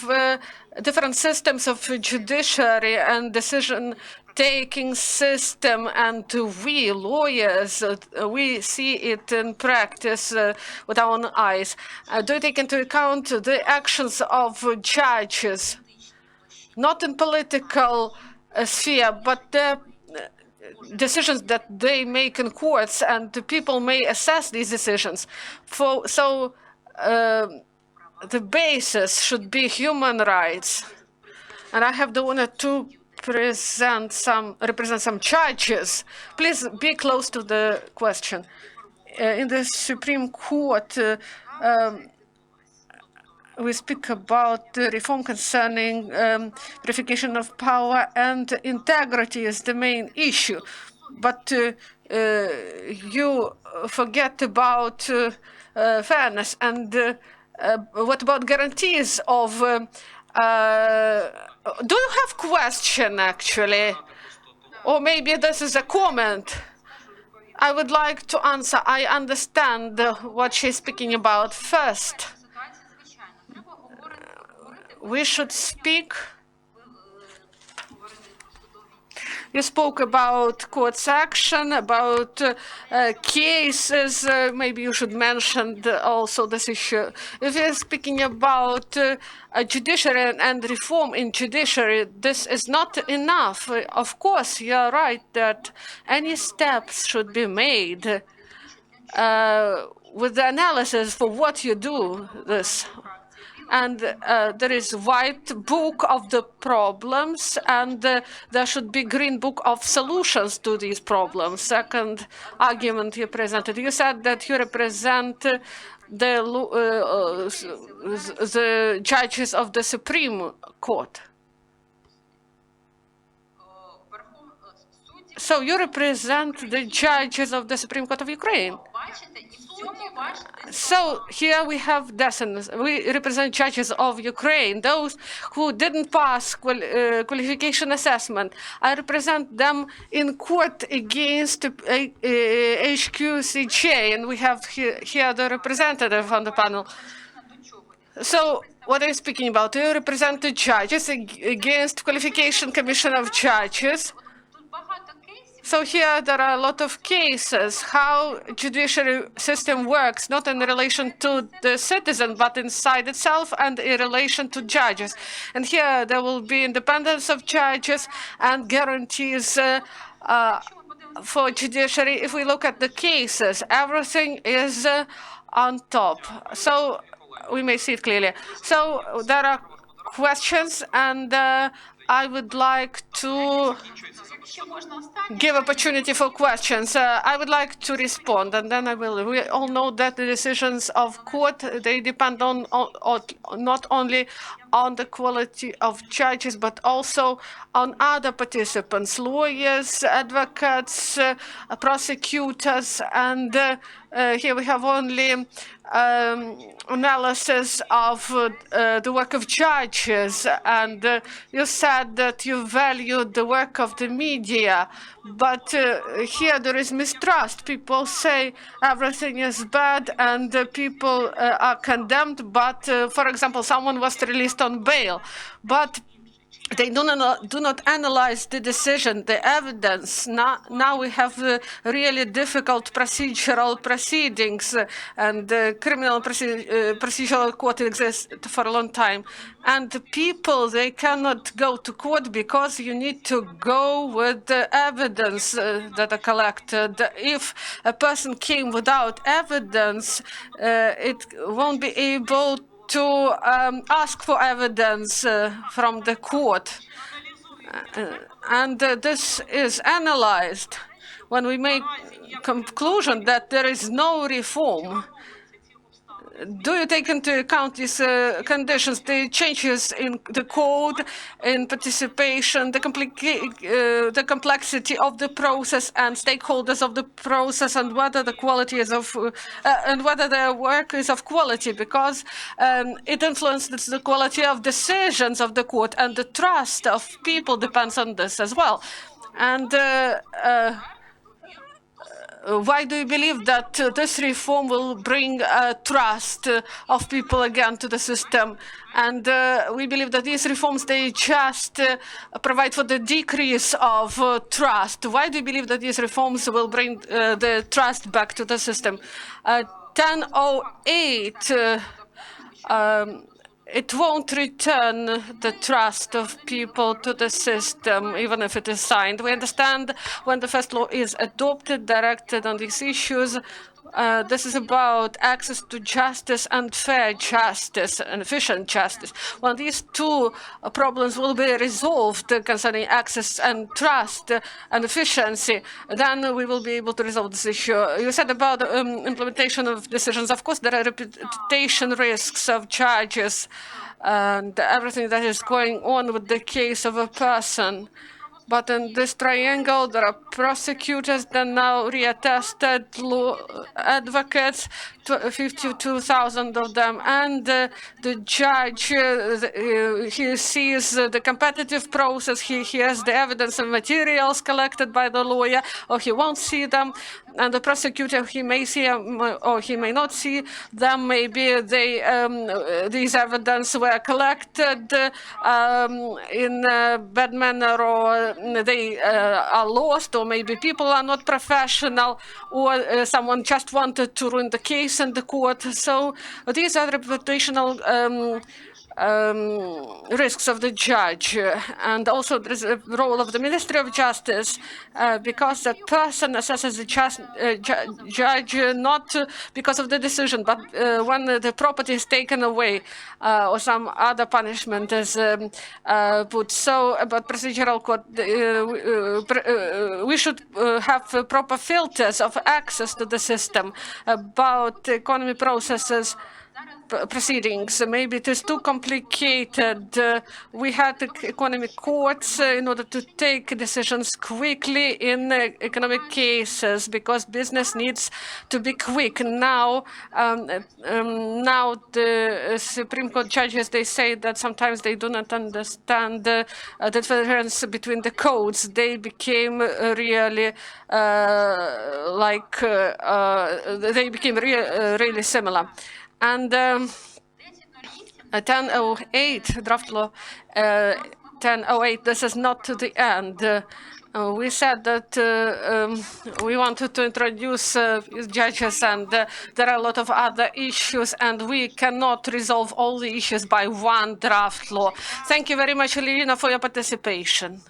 different systems of judiciary and decision-taking system, and we lawyers, we see it in practice with our own eyes. Do you take into account the actions of judges, not in political sphere, but the decisions that they make in courts, and the people may assess these decisions. So the basis should be human rights. And I have the honor to represent some judges. Please be close to the question. In the Supreme Court, we speak about the reform concerning verification of power, and integrity is the main issue. But you forget about fairness. And what about guarantees of... do you have question, actually? Or maybe this is a comment. I would like to answer. I understand what she's speaking about. First, we should speak. You spoke about court's action, about cases. Maybe you should mention also this issue. If you're speaking about judiciary and reform in judiciary, this is not enough. Of course, you're right that any steps should be made with the analysis for what you do this. and there is white book of the problems, and there should be green book of solutions to these problems. Second argument you presented, you said that you represent the judges of the Supreme Court. So you represent the judges of the Supreme Court of Ukraine. So here we have dissonance. We represent judges of Ukraine, those who didn't pass qualification assessment. I represent them in court against HQCJ, and we have here the representative on the panel. So what are you speaking about? You represent the judges against Qualification Commission of Judges. So here there are a lot of cases how judiciary system works, not in relation to the citizen, but inside itself and in relation to judges. And here there will be independence of judges and guarantees for judiciary. If we look at the cases, everything is on top. So we may see it clearly. So there are questions, and I would like to give opportunity for questions. I would like to respond, and then I will. We all know that the decisions of court, they depend on not only on the quality of judges, but also on other participants, lawyers, advocates, prosecutors, and here we have only analysis of the work of judges, and you said that you valued the work of the media, but here there is mistrust. People say everything is bad, and people are condemned, but for example, someone was released on bail, but they do not analyze the decision, the evidence. Now we have really difficult procedural proceedings, and the criminal procedural court exists for a long time. And the people, they cannot go to court because you need to go with the evidence that are collected. If a person came without evidence, it won't be able to ask for evidence from the court. And this is analyzed when we make conclusion that there is no reform. Do you take into account these conditions, the changes in the code, in participation, the complexity of the process and stakeholders of the process, and whether the quality is of, and whether their work is of quality, because it influences the quality of decisions of the court, and the trust of people depends on this as well. And why do you believe that this reform will bring trust of people again to the system? And we believe that these reforms, they just provide for the decrease of trust. Why do you believe that these reforms will bring the trust back to the system? 1008, it won't return the trust of people to the system, even if it is signed. We understand when the first law is adopted, directed on these issues, this is about access to justice and fair justice and efficient justice. When these two problems will be resolved concerning access and trust and efficiency, then we will be able to resolve this issue. You said about implementation of decisions. Of course, there are reputation risks of judges and everything that is going on with the case of a person. But in this triangle, there are prosecutors that now reattested, advocates, 52,000 of them, and the judge, he sees the competitive process, he has the evidence and materials collected by the lawyer, or he won't see them, and the prosecutor, he may see them, or he may not see them. Maybe they, these evidence were collected in a bad manner, or they are lost, or maybe people are not professional, or someone just wanted to ruin the case in the court. So these are reputational risks of the judge, and also there is a role of the Ministry of Justice, because the person assesses the judge not because of the decision, but when the property is taken away or some other punishment is put. So about procedural court, we should have proper filters of access to the system. About economy processes, proceedings. Maybe it is too complicated. We had economic courts in order to take decisions quickly in economic cases because business needs to be quick. Now, now the Supreme Court judges, they say that sometimes they do not understand the difference between the codes. They became really really similar. And 1008 draft law 1008, this is not to the end. We said that we wanted to introduce judges, and there are a lot of other issues, and we cannot resolve all the issues by one draft law. Thank you very much, Iryna, for your participation.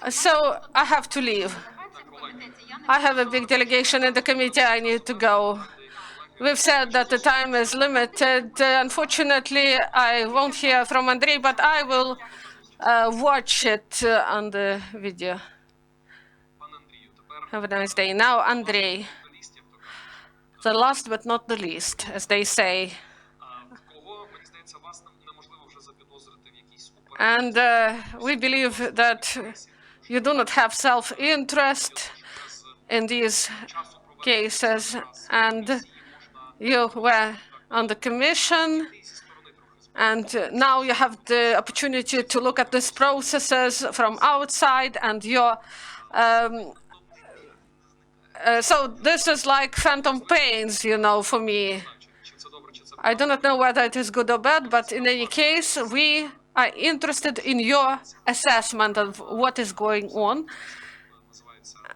So I have to leave. I have a big delegation in the committee. I need to go. We've said that the time is limited. Unfortunately, I won't hear from Andriy, but I will watch it on the video. Have a nice day. Now, Andriy, the last but not the least, as they say. And we believe that you do not have self-interest in these cases, and you were on the commission, and now you have the opportunity to look at these processes from outside, and you're so this is like phantom pains, you know, for me. I do not know whether it is good or bad, but in any case, we are interested in your assessment of what is going on.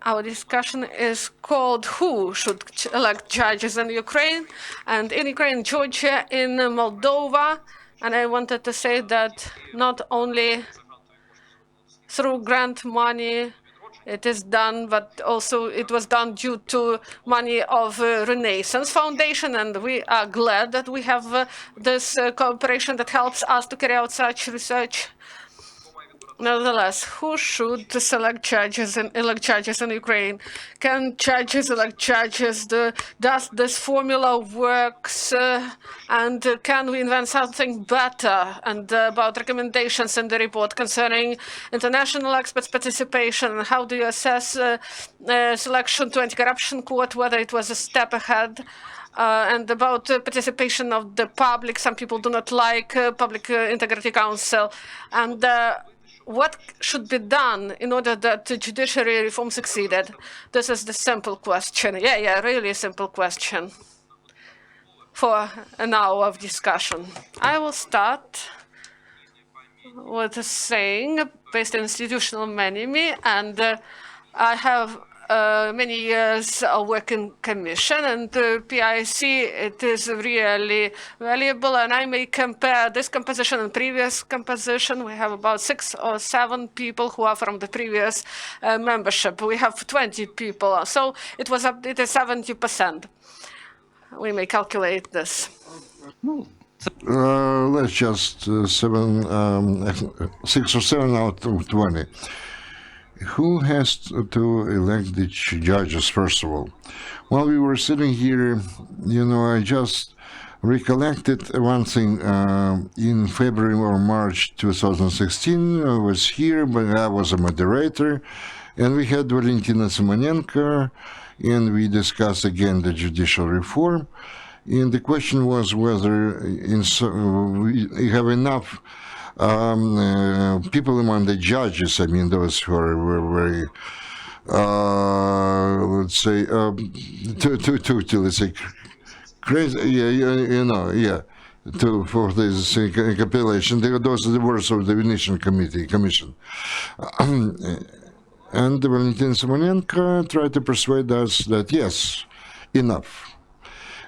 Our discussion is called "Who should elect judges in Ukraine?" and in Ukraine, Georgia, in Moldova. And I wanted to say that not only through grant money it is done, but also it was done due to money of Renaissance Foundation, and we are glad that we have this cooperation that helps us to carry out such research. Nevertheless, who should select judges and elect judges in Ukraine? Can judges elect judges? Does this formula works? And can we invent something better? And about recommendations in the report concerning international experts' participation, how do you assess selection to anti-corruption court, whether it was a step ahead? And about participation of the public, some people do not like Public Integrity Council. And what should be done in order that the judiciary reform succeeded? This is the simple question. Yeah, really simple question for an hour of discussion. I will start with a saying based on institutional memory, and I have many years of work in commission, and PIC, it is really valuable, and I may compare this composition and previous composition. We have about 6 or 7 people who are from the previous membership. We have 20 people, so it is 70%. We may calculate this. Let's just 6 or 7 out of 20. Who has to elect the judges, first of all? While we were sitting here, you know, I just recollected one thing. In February or March 2016, I was here, but I was a moderator, and we had Valentina Simonenko, and we discussed again the judicial reform. And the question was whether we have enough people among the judges, I mean, those who were very, let's say, let's say, crazy, for this compilation. Those are the words of the Venetian Commission. And Valentina Simonenko tried to persuade us that, yes, enough.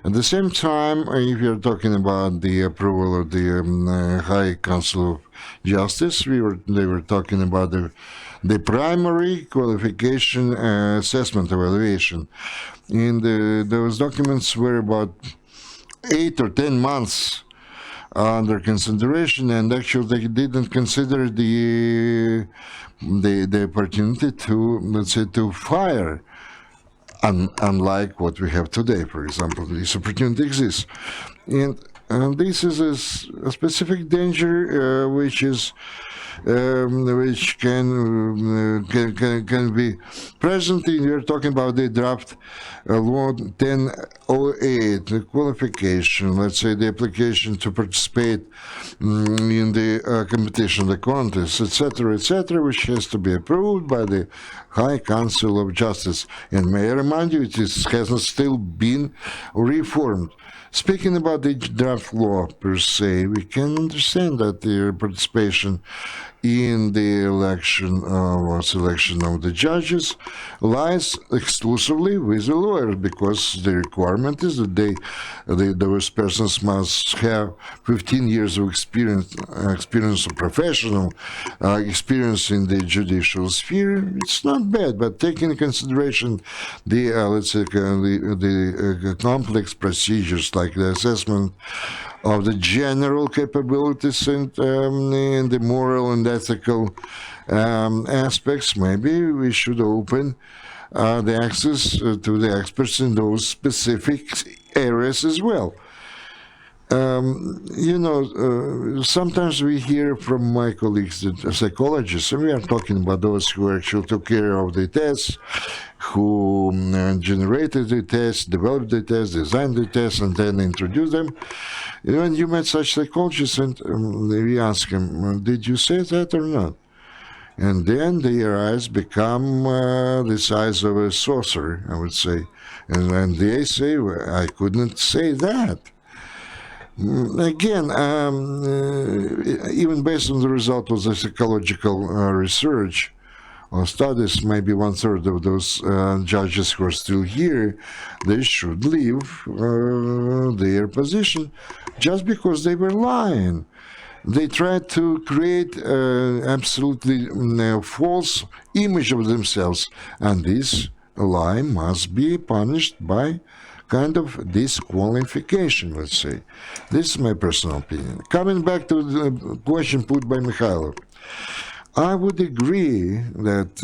At the same time, if you're talking about the approval of the High Council of Justice, they were talking about the primary qualification assessment evaluation. And those documents were about 8 or 10 months under consideration, and actually they didn't consider the opportunity to, let's say, to fire. Unlike what we have today, for example, this opportunity exists. And this is a specific danger which can be present. We're talking about the draft law 1008, the qualification, let's say the application to participate in the competition, the contest, etc., which has to be approved by the High Council of Justice. And may I remind you, it hasn't still been reformed. Speaking about the draft law per se, we can understand that their participation in the election or selection of the judges lies exclusively with the lawyers, because the requirement is that those persons must have 15 years of experience of professional experience in the judicial sphere. It's not bad, but taking into consideration the let's say the complex procedures like the assessment of the general capabilities and the moral and ethical aspects, maybe we should open the access to the experts in those specific areas as well. Sometimes we hear from my colleagues, the psychologists, and we are talking about those who actually took care of the tests, who generated the tests, developed the tests, designed the tests, and then introduced them. When you met such psychologists and we ask them, did you say that or not? And then their eyes become the size of a saucer, I would say. And they say, well, I couldn't say that. Again, even based on the result of the psychological research or studies, maybe 1/3 of those judges who are still here, they should leave their position just because they were lying. They tried to create absolutely false image of themselves, and this lie must be punished by kind of disqualification, let's say. This is my personal opinion. Coming back to the question put by Mykhailo, I would agree that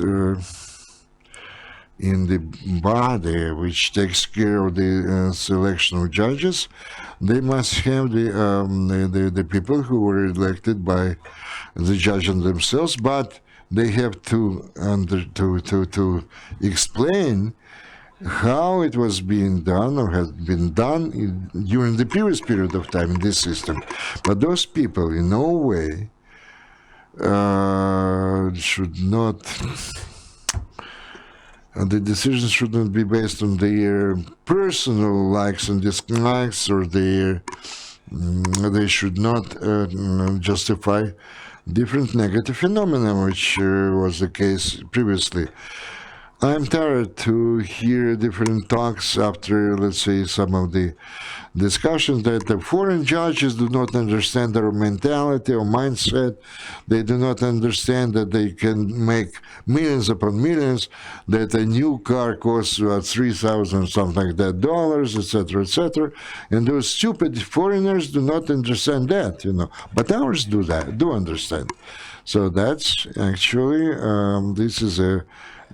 in the body which takes care of the selection of judges, they must have the people who were elected by the judges themselves, but they have to explain how it was being done or had been done during the previous period of time in this system. But those people in no way should not, the decisions should not be based on their personal likes and dislikes, or they should not justify different negative phenomena, which was the case previously. I'm tired to hear different talks after, let's say, some of the discussions that the foreign judges do not understand our mentality or mindset. They do not understand that they can make millions upon millions, that a new car costs $3,000 something like that dollars, etc., etc. And those stupid foreigners do not understand that, But ours do understand. So that's actually this is a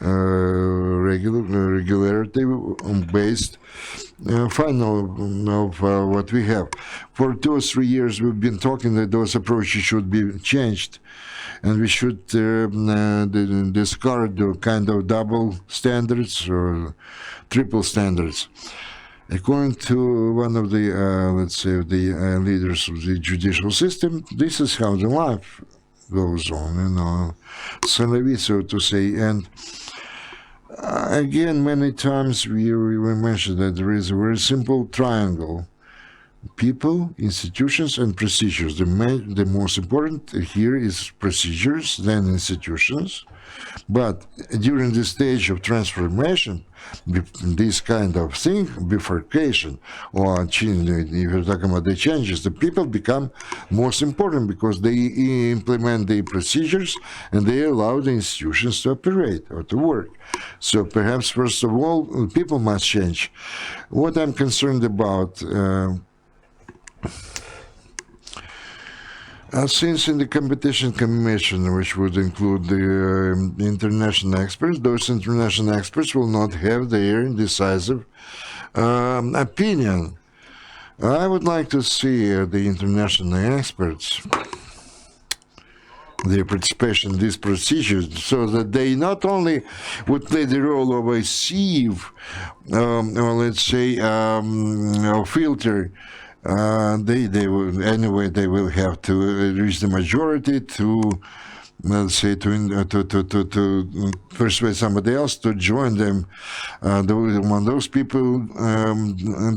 regularity-based final of what we have. For 2 or 3 years, we've been talking that those approaches should be changed, and we should discard the kind of double standards or triple standards. According to one of the, let's say, the leaders of the judicial system, this is how the life goes on, so to say. And again, many times we mentioned that there is a very simple triangle: people, institutions, and procedures. The most important here is procedures, then institutions, But during the stage of transformation, this kind of thing, bifurcation, or change, if you're talking about the changes, the people become most important because they implement the procedures and they allow the institutions to operate or to work. So perhaps, first of all, people must change. What I'm concerned about, since in the competition commission, which would include the international experts, those international experts will not have their decisive opinion. I would like to see the international experts, their participation in these procedures, so that they not only would play the role of a sieve, or let's say a filter. They will anyway. They will have to reach the majority to, let's say, to persuade somebody else to join them. Those people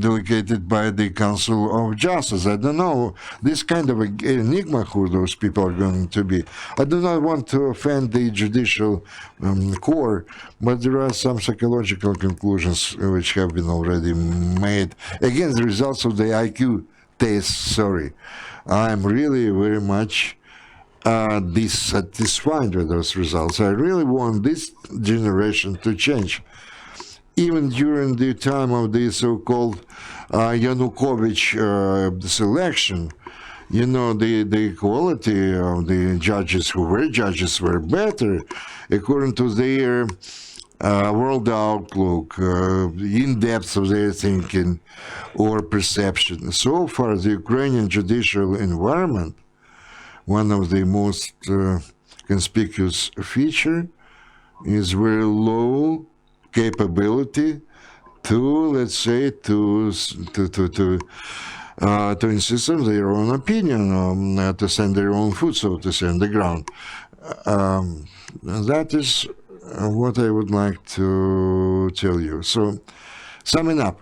delegated by the Council of Justice. I don't know this kind of enigma who those people are going to be. I do not want to offend the judicial core, but there are some psychological conclusions which have been already made. Again, the results of the IQ test. Sorry, I'm really very much dissatisfied with those results. I really want this generation to change. Even during the time of the so-called Yanukovych selection, you know, the quality of the judges who were judges were better according to their world outlook, in-depth of their thinking or perception. So far, the Ukrainian judicial environment, one of the most conspicuous feature is very low capability to, let's say, to insist on their own opinion, to send their own food, so to say, on the ground. That is what I would like to tell you. So, summing up,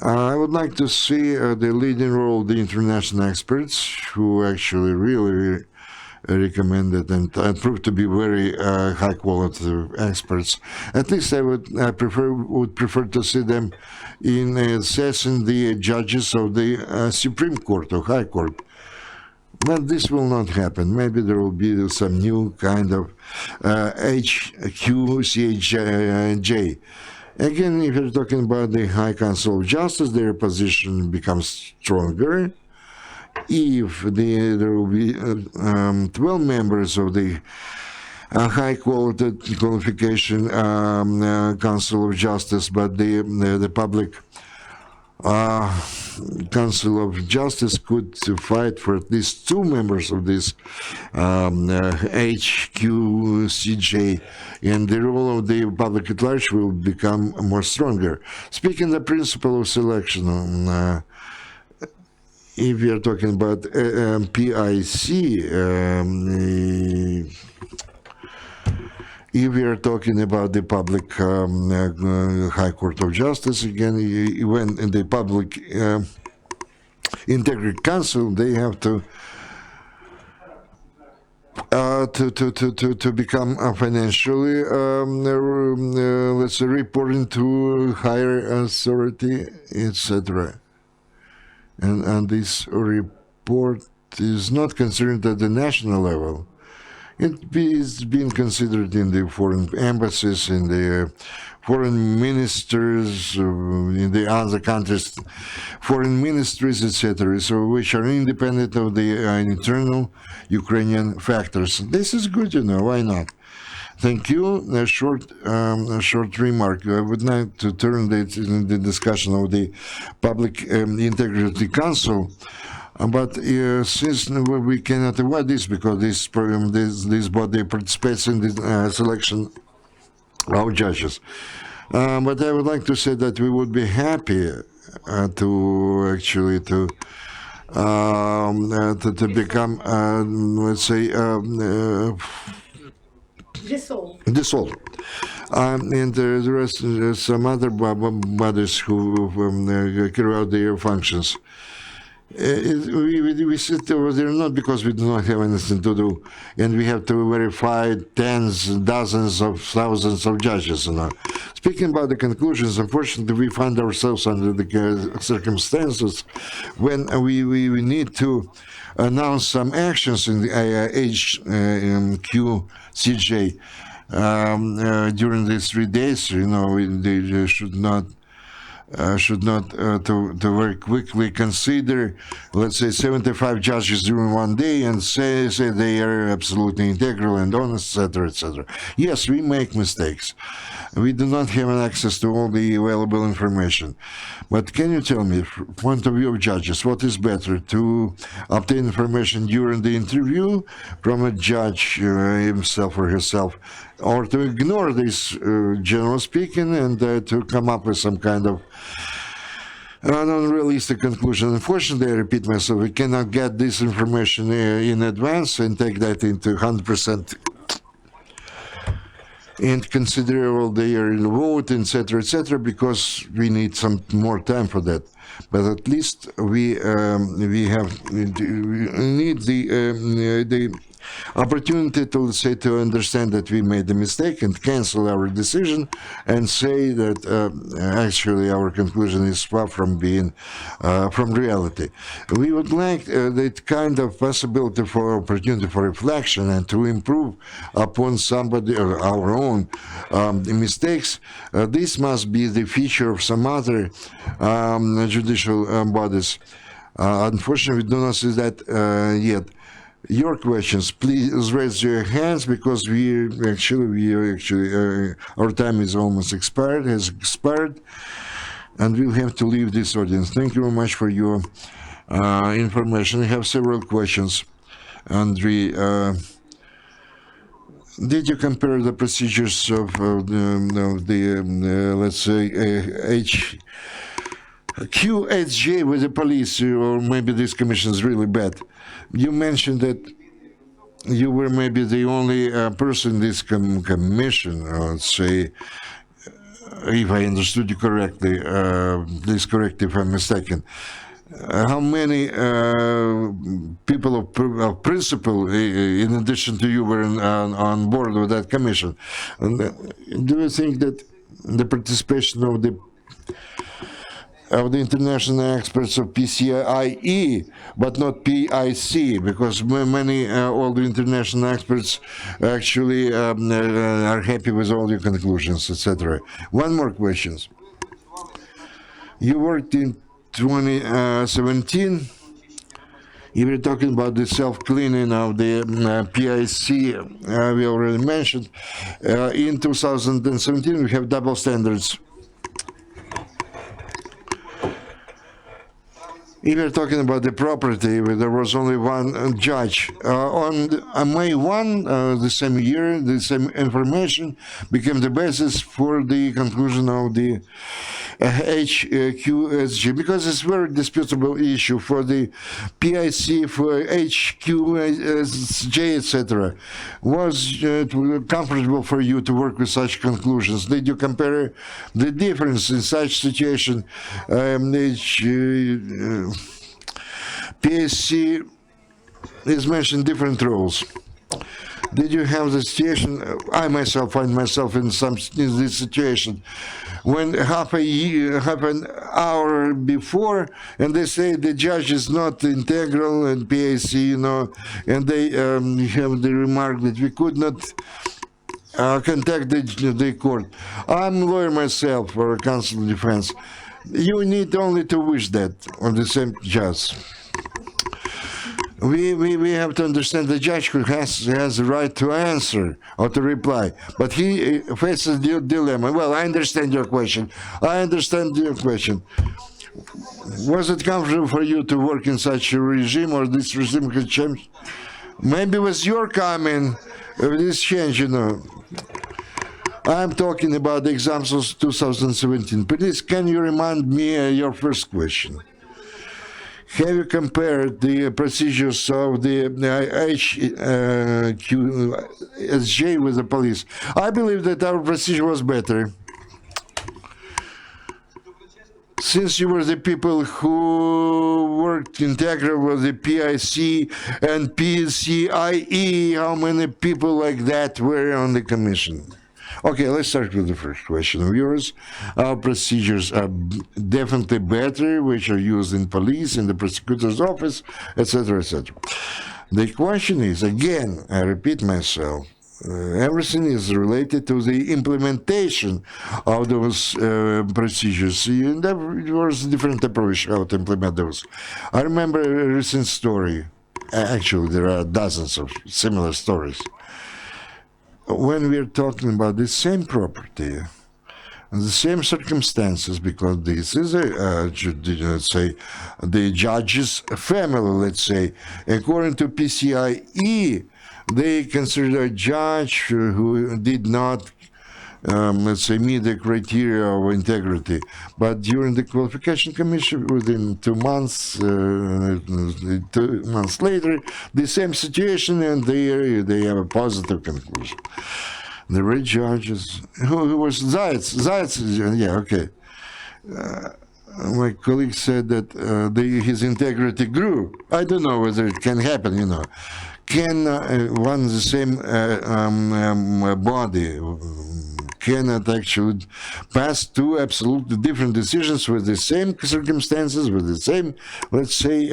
I would like to see the leading role of the international experts who actually really recommended and proved to be very high quality experts. At least I would prefer to see them in assessing the judges of the Supreme Court or High Court. But this will not happen. Maybe there will be some new kind of HQCHJ. Again, if you're talking about the High Council of Justice, their position becomes stronger. If there will be 12 members of the high qualification Council of Justice, but the public Council of Justice could fight for at least 2 members of this HQCJ, and the role of the public at large will become more stronger. Speaking the principle of selection, if we are talking about PIC, if we are talking about the public High Court of Justice, again, when in the public Integrity Council, they have to become financially, let's say, reporting to higher authority, etc. And this report is not considered at the national level. It is being considered in the foreign embassies, in the foreign ministers, in the other countries, foreign ministries, etc., so which are independent of the internal Ukrainian factors. This is good, you know, why not? Thank you. A short remark. I would like to turn the discussion of the Public Integrity Council. But since we cannot avoid this because this body participates in the selection of judges, but I would like to say that we would be happy to actually to become, let's say, dissolved. And there are some other bodies who carry out their functions. We sit over there not because we do not have anything to do, and we have to verify tens, dozens of thousands of judges. Speaking about the conclusions, unfortunately, we find ourselves under the circumstances when we need to announce some actions in the HQCJ during these 3 days. They should not to very quickly consider, let's say, 75 judges during 1 day and say they are absolutely integral and honest, etc., etc. Yes, we make mistakes. We do not have access to all the available information. But can you tell me, from the point of view of judges, what is better, to obtain information during the interview from a judge himself or herself, or to ignore this, general speaking, and to come up with some kind of an unrealistic conclusion? Unfortunately, I repeat myself, we cannot get this information in advance and take that into 100% and consider all their vote, etc., because we need some more time for that. But at least we need the opportunity to, let's say, to understand that we made a mistake and cancel our decision and say that actually our conclusion is far from being from reality. We would like that kind of possibility for opportunity for reflection and to improve upon somebody or our own mistakes. This must be the feature of some other judicial bodies. Unfortunately, we do not see that yet. Your questions, please raise your hands, because we actually our time is almost has expired, and we'll have to leave this audience. Thank you very much for your information. I have several questions. Andriy, did you compare the procedures of let's say, QSJ with the police, or maybe this commission is really bad? You mentioned that you were maybe the only person in this commission, let's say, if I understood you correctly, please correct if I'm mistaken. How many people of principle, in addition to you, were on board with that commission? And do you think that the participation of the international experts of PCIe, but not PIC, because many, all the international experts actually are happy with all your conclusions, etc. One more question. You worked in 2017. You were talking about the self-cleaning of the PIC, we already mentioned. In 2017, we have double standards. If you're talking about the property, where there was only one judge. On May 1, the same year, the same information became the basis for the conclusion of the HQSG, because it's a very disputable issue for the PIC, for HQSJ, etc. Was it comfortable for you to work with such conclusions? Did you compare the difference in such situation? PSC is mentioned different roles. Did you have the situation? I myself find myself in this situation when half an hour before, and they say the judge is not integral and PAC, and they have the remark that we could not contact the court. I'm a lawyer myself for counsel of defense. You need only to wish that on the same judge. We have to understand the judge who has the right to answer or to reply, but he faces the dilemma. Well, I understand your question. Was it comfortable for you to work in such a regime, or this regime has changed? Maybe with your coming, this change, I'm talking about the exams of 2017. Please, can you remind me your first question? Have you compared the procedures of the HQSJ with the police? I believe that our procedure was better. since you were the people who worked integral with the PIC and PCIe, how many people like that were on the commission? Okay, let's start with the first question of yours. Our procedures are definitely better, which are used in police, in the prosecutor's office, etc., etc. The question is, again, I repeat myself, everything is related to the implementation of those procedures. And there was a different approach how to implement those. I remember a recent story. Actually, there are dozens of similar stories. When we're talking about the same property, the same circumstances, because this is let's say, the judge's family, let's say, according to PCIe, they consider a judge who did not, let's say, meet the criteria of integrity. But during the qualification commission, within 2 months, 2 months later, the same situation, and they have a positive conclusion. There were judges who was Zayats, yeah, okay. My colleague said that his integrity grew. I don't know whether it can happen, you know. Can one the same body cannot actually pass two absolutely different decisions with the same circumstances, with the same, let's say,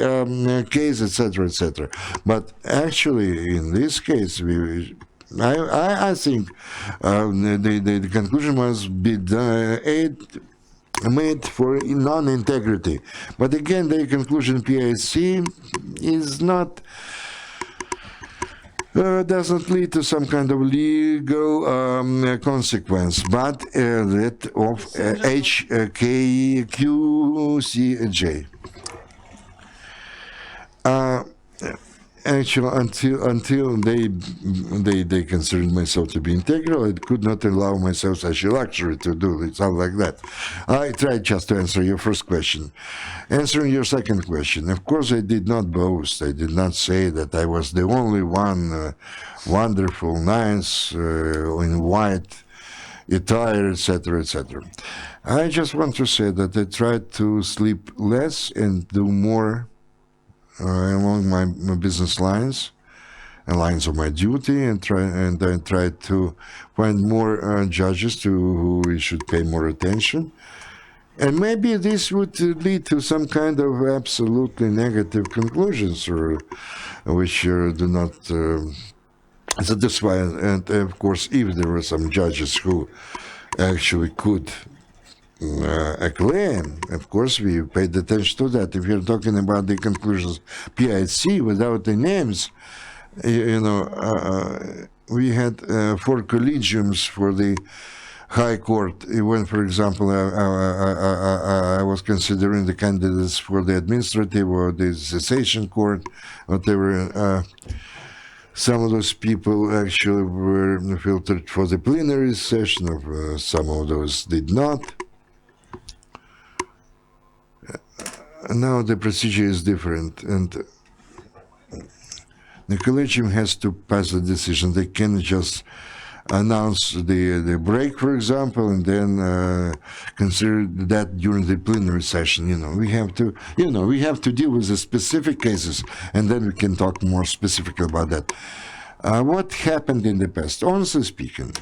case, etc., etc. But actually, in this case, I think the conclusion must be made for non-integrity. But again, the conclusion PIC is not, doesn't lead to some kind of legal consequence, but that of HKQCJ. Actually, until they considered myself to be integral, I could not allow myself such a luxury to do it, something like that. I tried just to answer your first question. Answering your second question, of course, I did not boast. I did not say that I was the only one wonderful, nice, in white attire, etc., etc. I just want to say that I tried to sleep less and do more along my business lines and lines of my duty, and I tried to find more judges to who we should pay more attention. And maybe this would lead to some kind of absolutely negative conclusions, or which do not satisfy. And of course, if there were some judges who actually could acclaim, of course, we paid attention to that. If you're talking about the conclusions PIC without the names, you know, we had 4 collegiums for the High Court. When, for example, I was considering the candidates for the administrative or the cessation court, whatever. Some of those people actually were filtered for the plenary session, of some of those did not. Now the procedure is different, and the collegium has to pass a decision. They can just announce the break, for example, and then consider that during the plenary session. You know, we have to deal with the specific cases, and then we can talk more specifically about that. What happened in the past? Honestly speaking,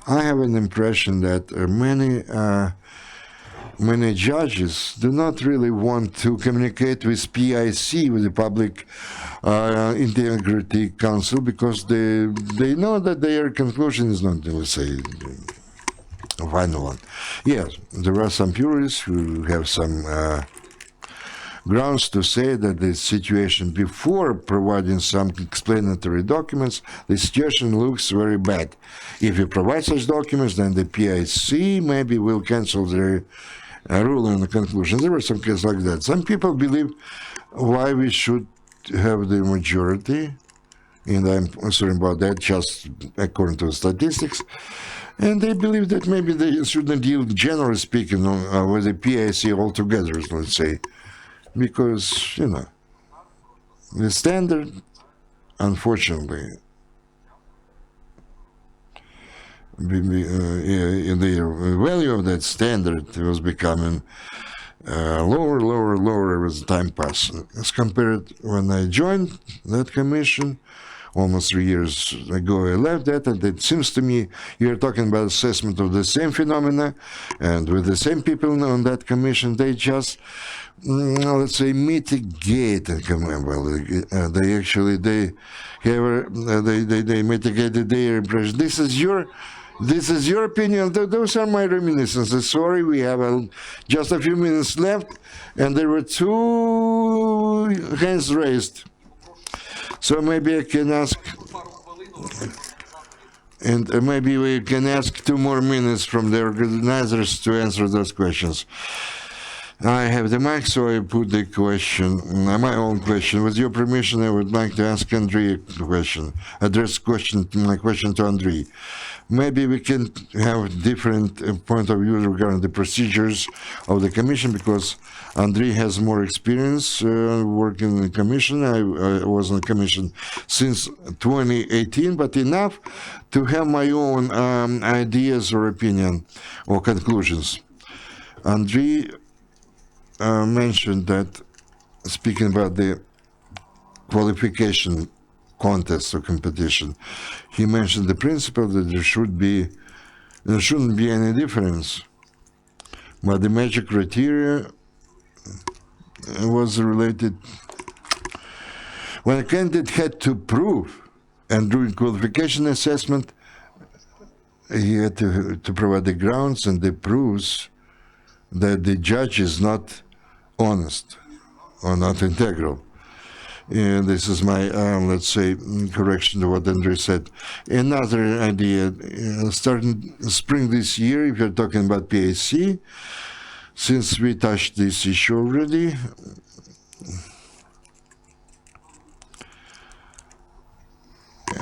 I have an impression that many judges do not really want to communicate with PIC, with the Public Integrity Council, because they know that their conclusion is not, let's say, a final one. Yes, there are some purists who have some grounds to say that the situation before providing some explanatory documents, the situation looks very bad. If you provide such documents, then the PIC maybe will cancel their ruling on the conclusion. There were some cases like that. Some people believe why we should have the majority, and I'm concerned about that just according to statistics. And they believe that maybe they shouldn't deal, generally speaking, with the PIC altogether, let's say, because, you know, the standard, unfortunately, the value of that standard was becoming lower as time passed. As compared when I joined that commission, almost 3 years ago I left that, and it seems to me you're talking about assessment of the same phenomena, and with the same people on that commission, they just, let's say, mitigate. Well, they mitigated their impression. This is your opinion. Those are my reminiscences. Sorry, we have just a few minutes left, and there were 2 hands raised. So maybe I can ask, and maybe we can ask 2 more minutes from the organizers to answer those questions. I have the mic, so I put the question, my own question. With your permission, I would like to ask Andriy a question, my question to Andriy. Maybe we can have different point of view regarding the procedures of the commission, because Andriy has more experience working in the commission. I was in the commission since 2018, but enough to have my own ideas or opinion or conclusions. Andriy mentioned that, speaking about the qualification contest or competition, he mentioned the principle that there shouldn't be any difference, but the major criteria was related when a candidate had to prove, and during qualification assessment he had to provide the grounds and the proofs that the judge is not honest or not integral. And this is my, let's say, correction to what Andriy said. Another idea, starting spring this year, if you're talking about PAC, since we touched this issue already,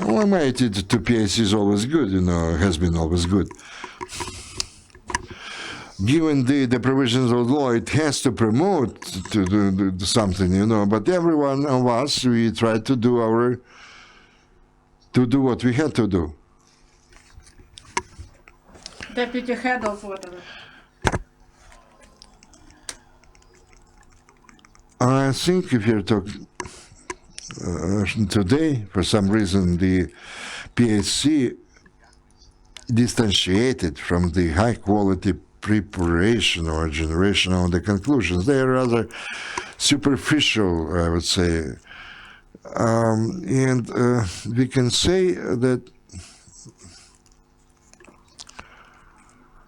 well, my attitude to PAC is always good, has been always good. Given the provisions of law, it has to promote to do something, but every one of us, we try to do what we had to do. Deputy head of whatever. I think if you're talking today, for some reason, the PAC distantiated from the high quality preparation or generation of the conclusions. They are rather superficial, I would say. And we can say that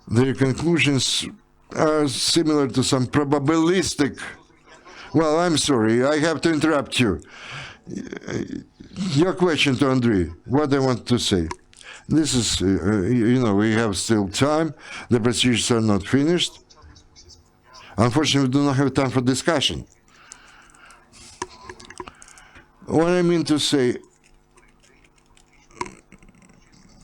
their conclusions are similar to some probabilistic. Well, I'm sorry, I have to interrupt you. Your question to Andriy, what I want to say. This is, we have still time. The procedures are not finished. Unfortunately, we do not have time for discussion. What I mean to say,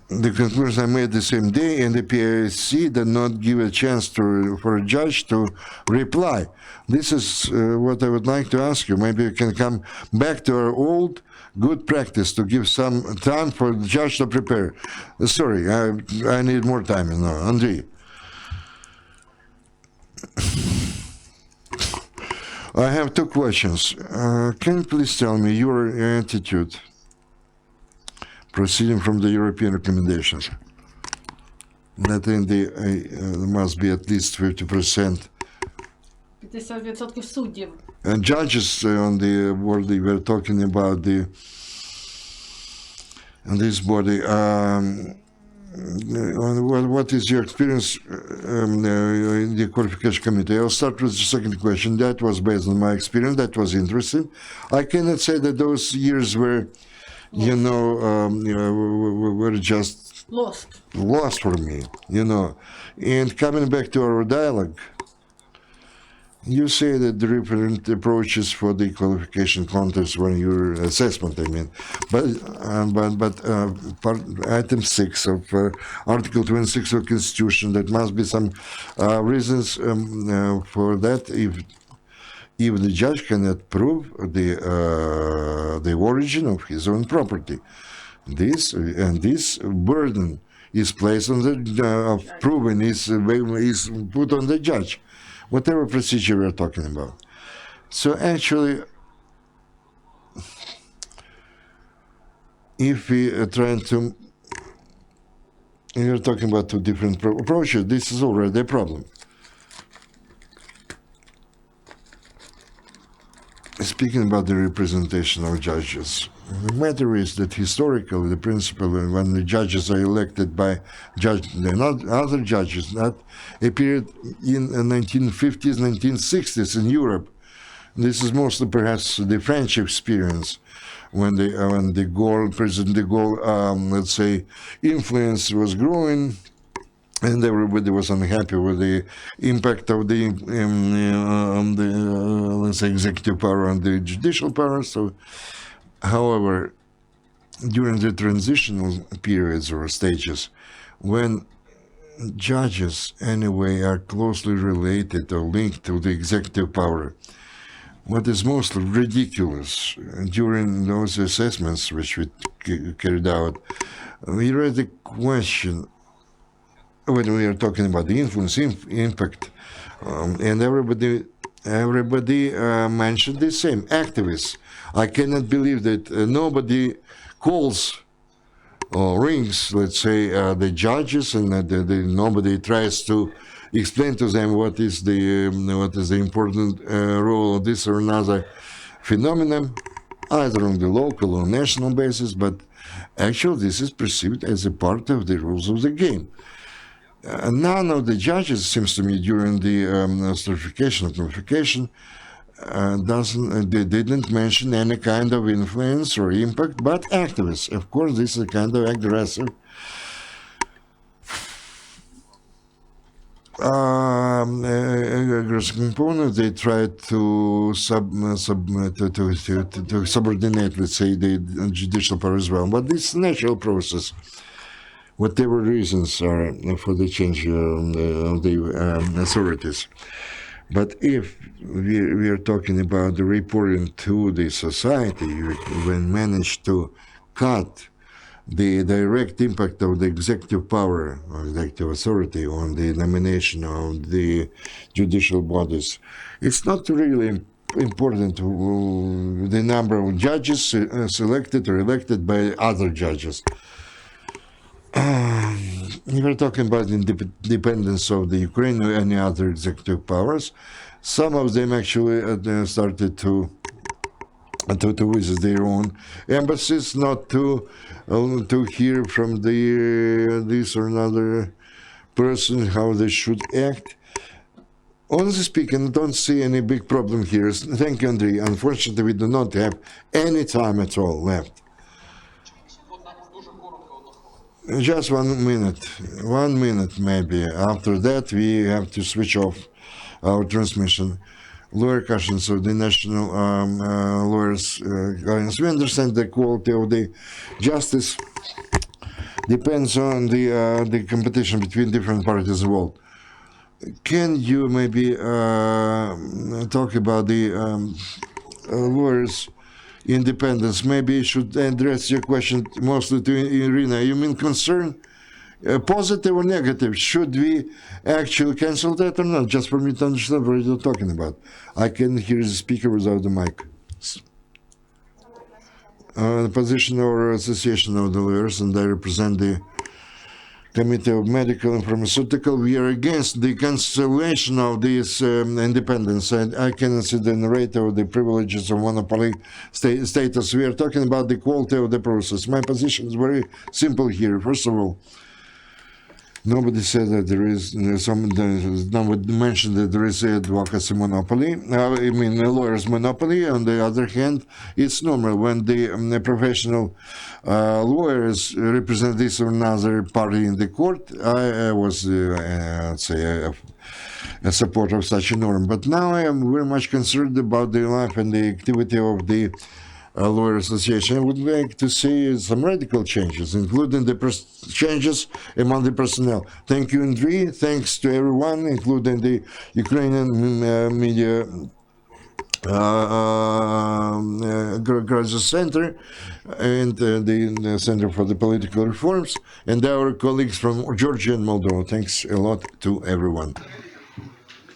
the conclusions are made the same day, and the PAC did not give a chance for a judge to reply. This is what I would like to ask you. Maybe we can come back to our old good practice to give some time for the judge to prepare. Sorry, I need more time, Andriy. I have 2 questions. Can you please tell me your attitude proceeding from the European recommendations? That in there must be at least 50%. 50% суддів. And judges on the board, they were talking about this body. What is your experience in the qualification committee? I'll start with the second question. That was based on my experience. That was interesting. I cannot say that those years were, were just lost for me, And coming back to our dialogue, you say that the different approaches for the qualification contest when your assessment, but item 6 of Article 26 of Constitution, there must be some reasons for that if the judge cannot prove the origin of his own property. This burden is placed on of proving is put on the judge. whatever procedure we're talking about. So actually, if we are trying to, we're talking about two different approaches, this is already a problem. Speaking about the representation of judges, the matter is that historically, the principle when the judges are elected by they're not other judges, that appeared in the 1950s, 1960s in Europe. This is mostly perhaps the French experience when the President de Gaulle, let's say, influence was growing, and everybody was unhappy with the impact of the let's say, executive power on the judicial power. So, however, during the transitional periods or stages, when judges anyway are closely related or linked to the executive power, what is mostly ridiculous during those assessments which we carried out, we read the question when we are talking about the influence, impact, and everybody mentioned the same, activists. I cannot believe that nobody calls or rings, let's say, the judges, and nobody tries to explain to them what is the important role of this or another phenomenon, either on the local or national basis, but actually this is perceived as a part of the rules of the game. None of the judges, seems to me, during the certification or qualification, they didn't mention any kind of influence or impact, but activists. Of course, this is a kind of aggressive component. They try to subordinate, let's say, the judicial power as well. But this is a natural process. Whatever reasons are for the change of the authorities. But if we are talking about the reporting to the society, when managed to cut the direct impact of the executive power or executive authority on the nomination of the judicial bodies, it's not really important the number of judges selected or elected by other judges. If we're talking about independence of the Ukraine or any other executive powers, some of them actually started to visit their own embassies, not to hear from this or another person how they should act. Honestly speaking, I don't see any big problem here. Thank you, Andriy. Unfortunately, we do not have any time at all left. Just 1 minute. 1 minute maybe. After that, we have to switch off our transmission. Lawyer questions of the National Lawyers Guidance. We understand the quality of the justice depends on the competition between different parties involved. Can you maybe talk about the lawyers' independence? Maybe you should address your question mostly to Iryna. You mean concern, positive or negative? Should we actually cancel that or not? Just for me to understand what you're talking about. I can hear the speaker without the mic. The position of our Association of the Lawyers, and I represent the Committee of Medical and Pharmaceutical. We are against the cancellation of this independence, and I cannot see the narrator of the privileges of monopoly status. We are talking about the quality of the process. My position is very simple here. First of all, nobody said that there is nobody mentioned that there is advocacy monopoly. I mean, a lawyer's monopoly. On the other hand, it's normal when the professional lawyers represent this or another party in the court. I was, let's say, a supporter of such a norm. But now I am very much concerned about the life and the activity of the Lawyer Association. I would like to see some radical changes, including the changes among the personnel. Thank you, Andriy. Thanks to everyone, including the Ukrainian Media Crisis Center and the Center for the Political Reforms, and our colleagues from Georgia and Moldova. Thanks a lot to everyone.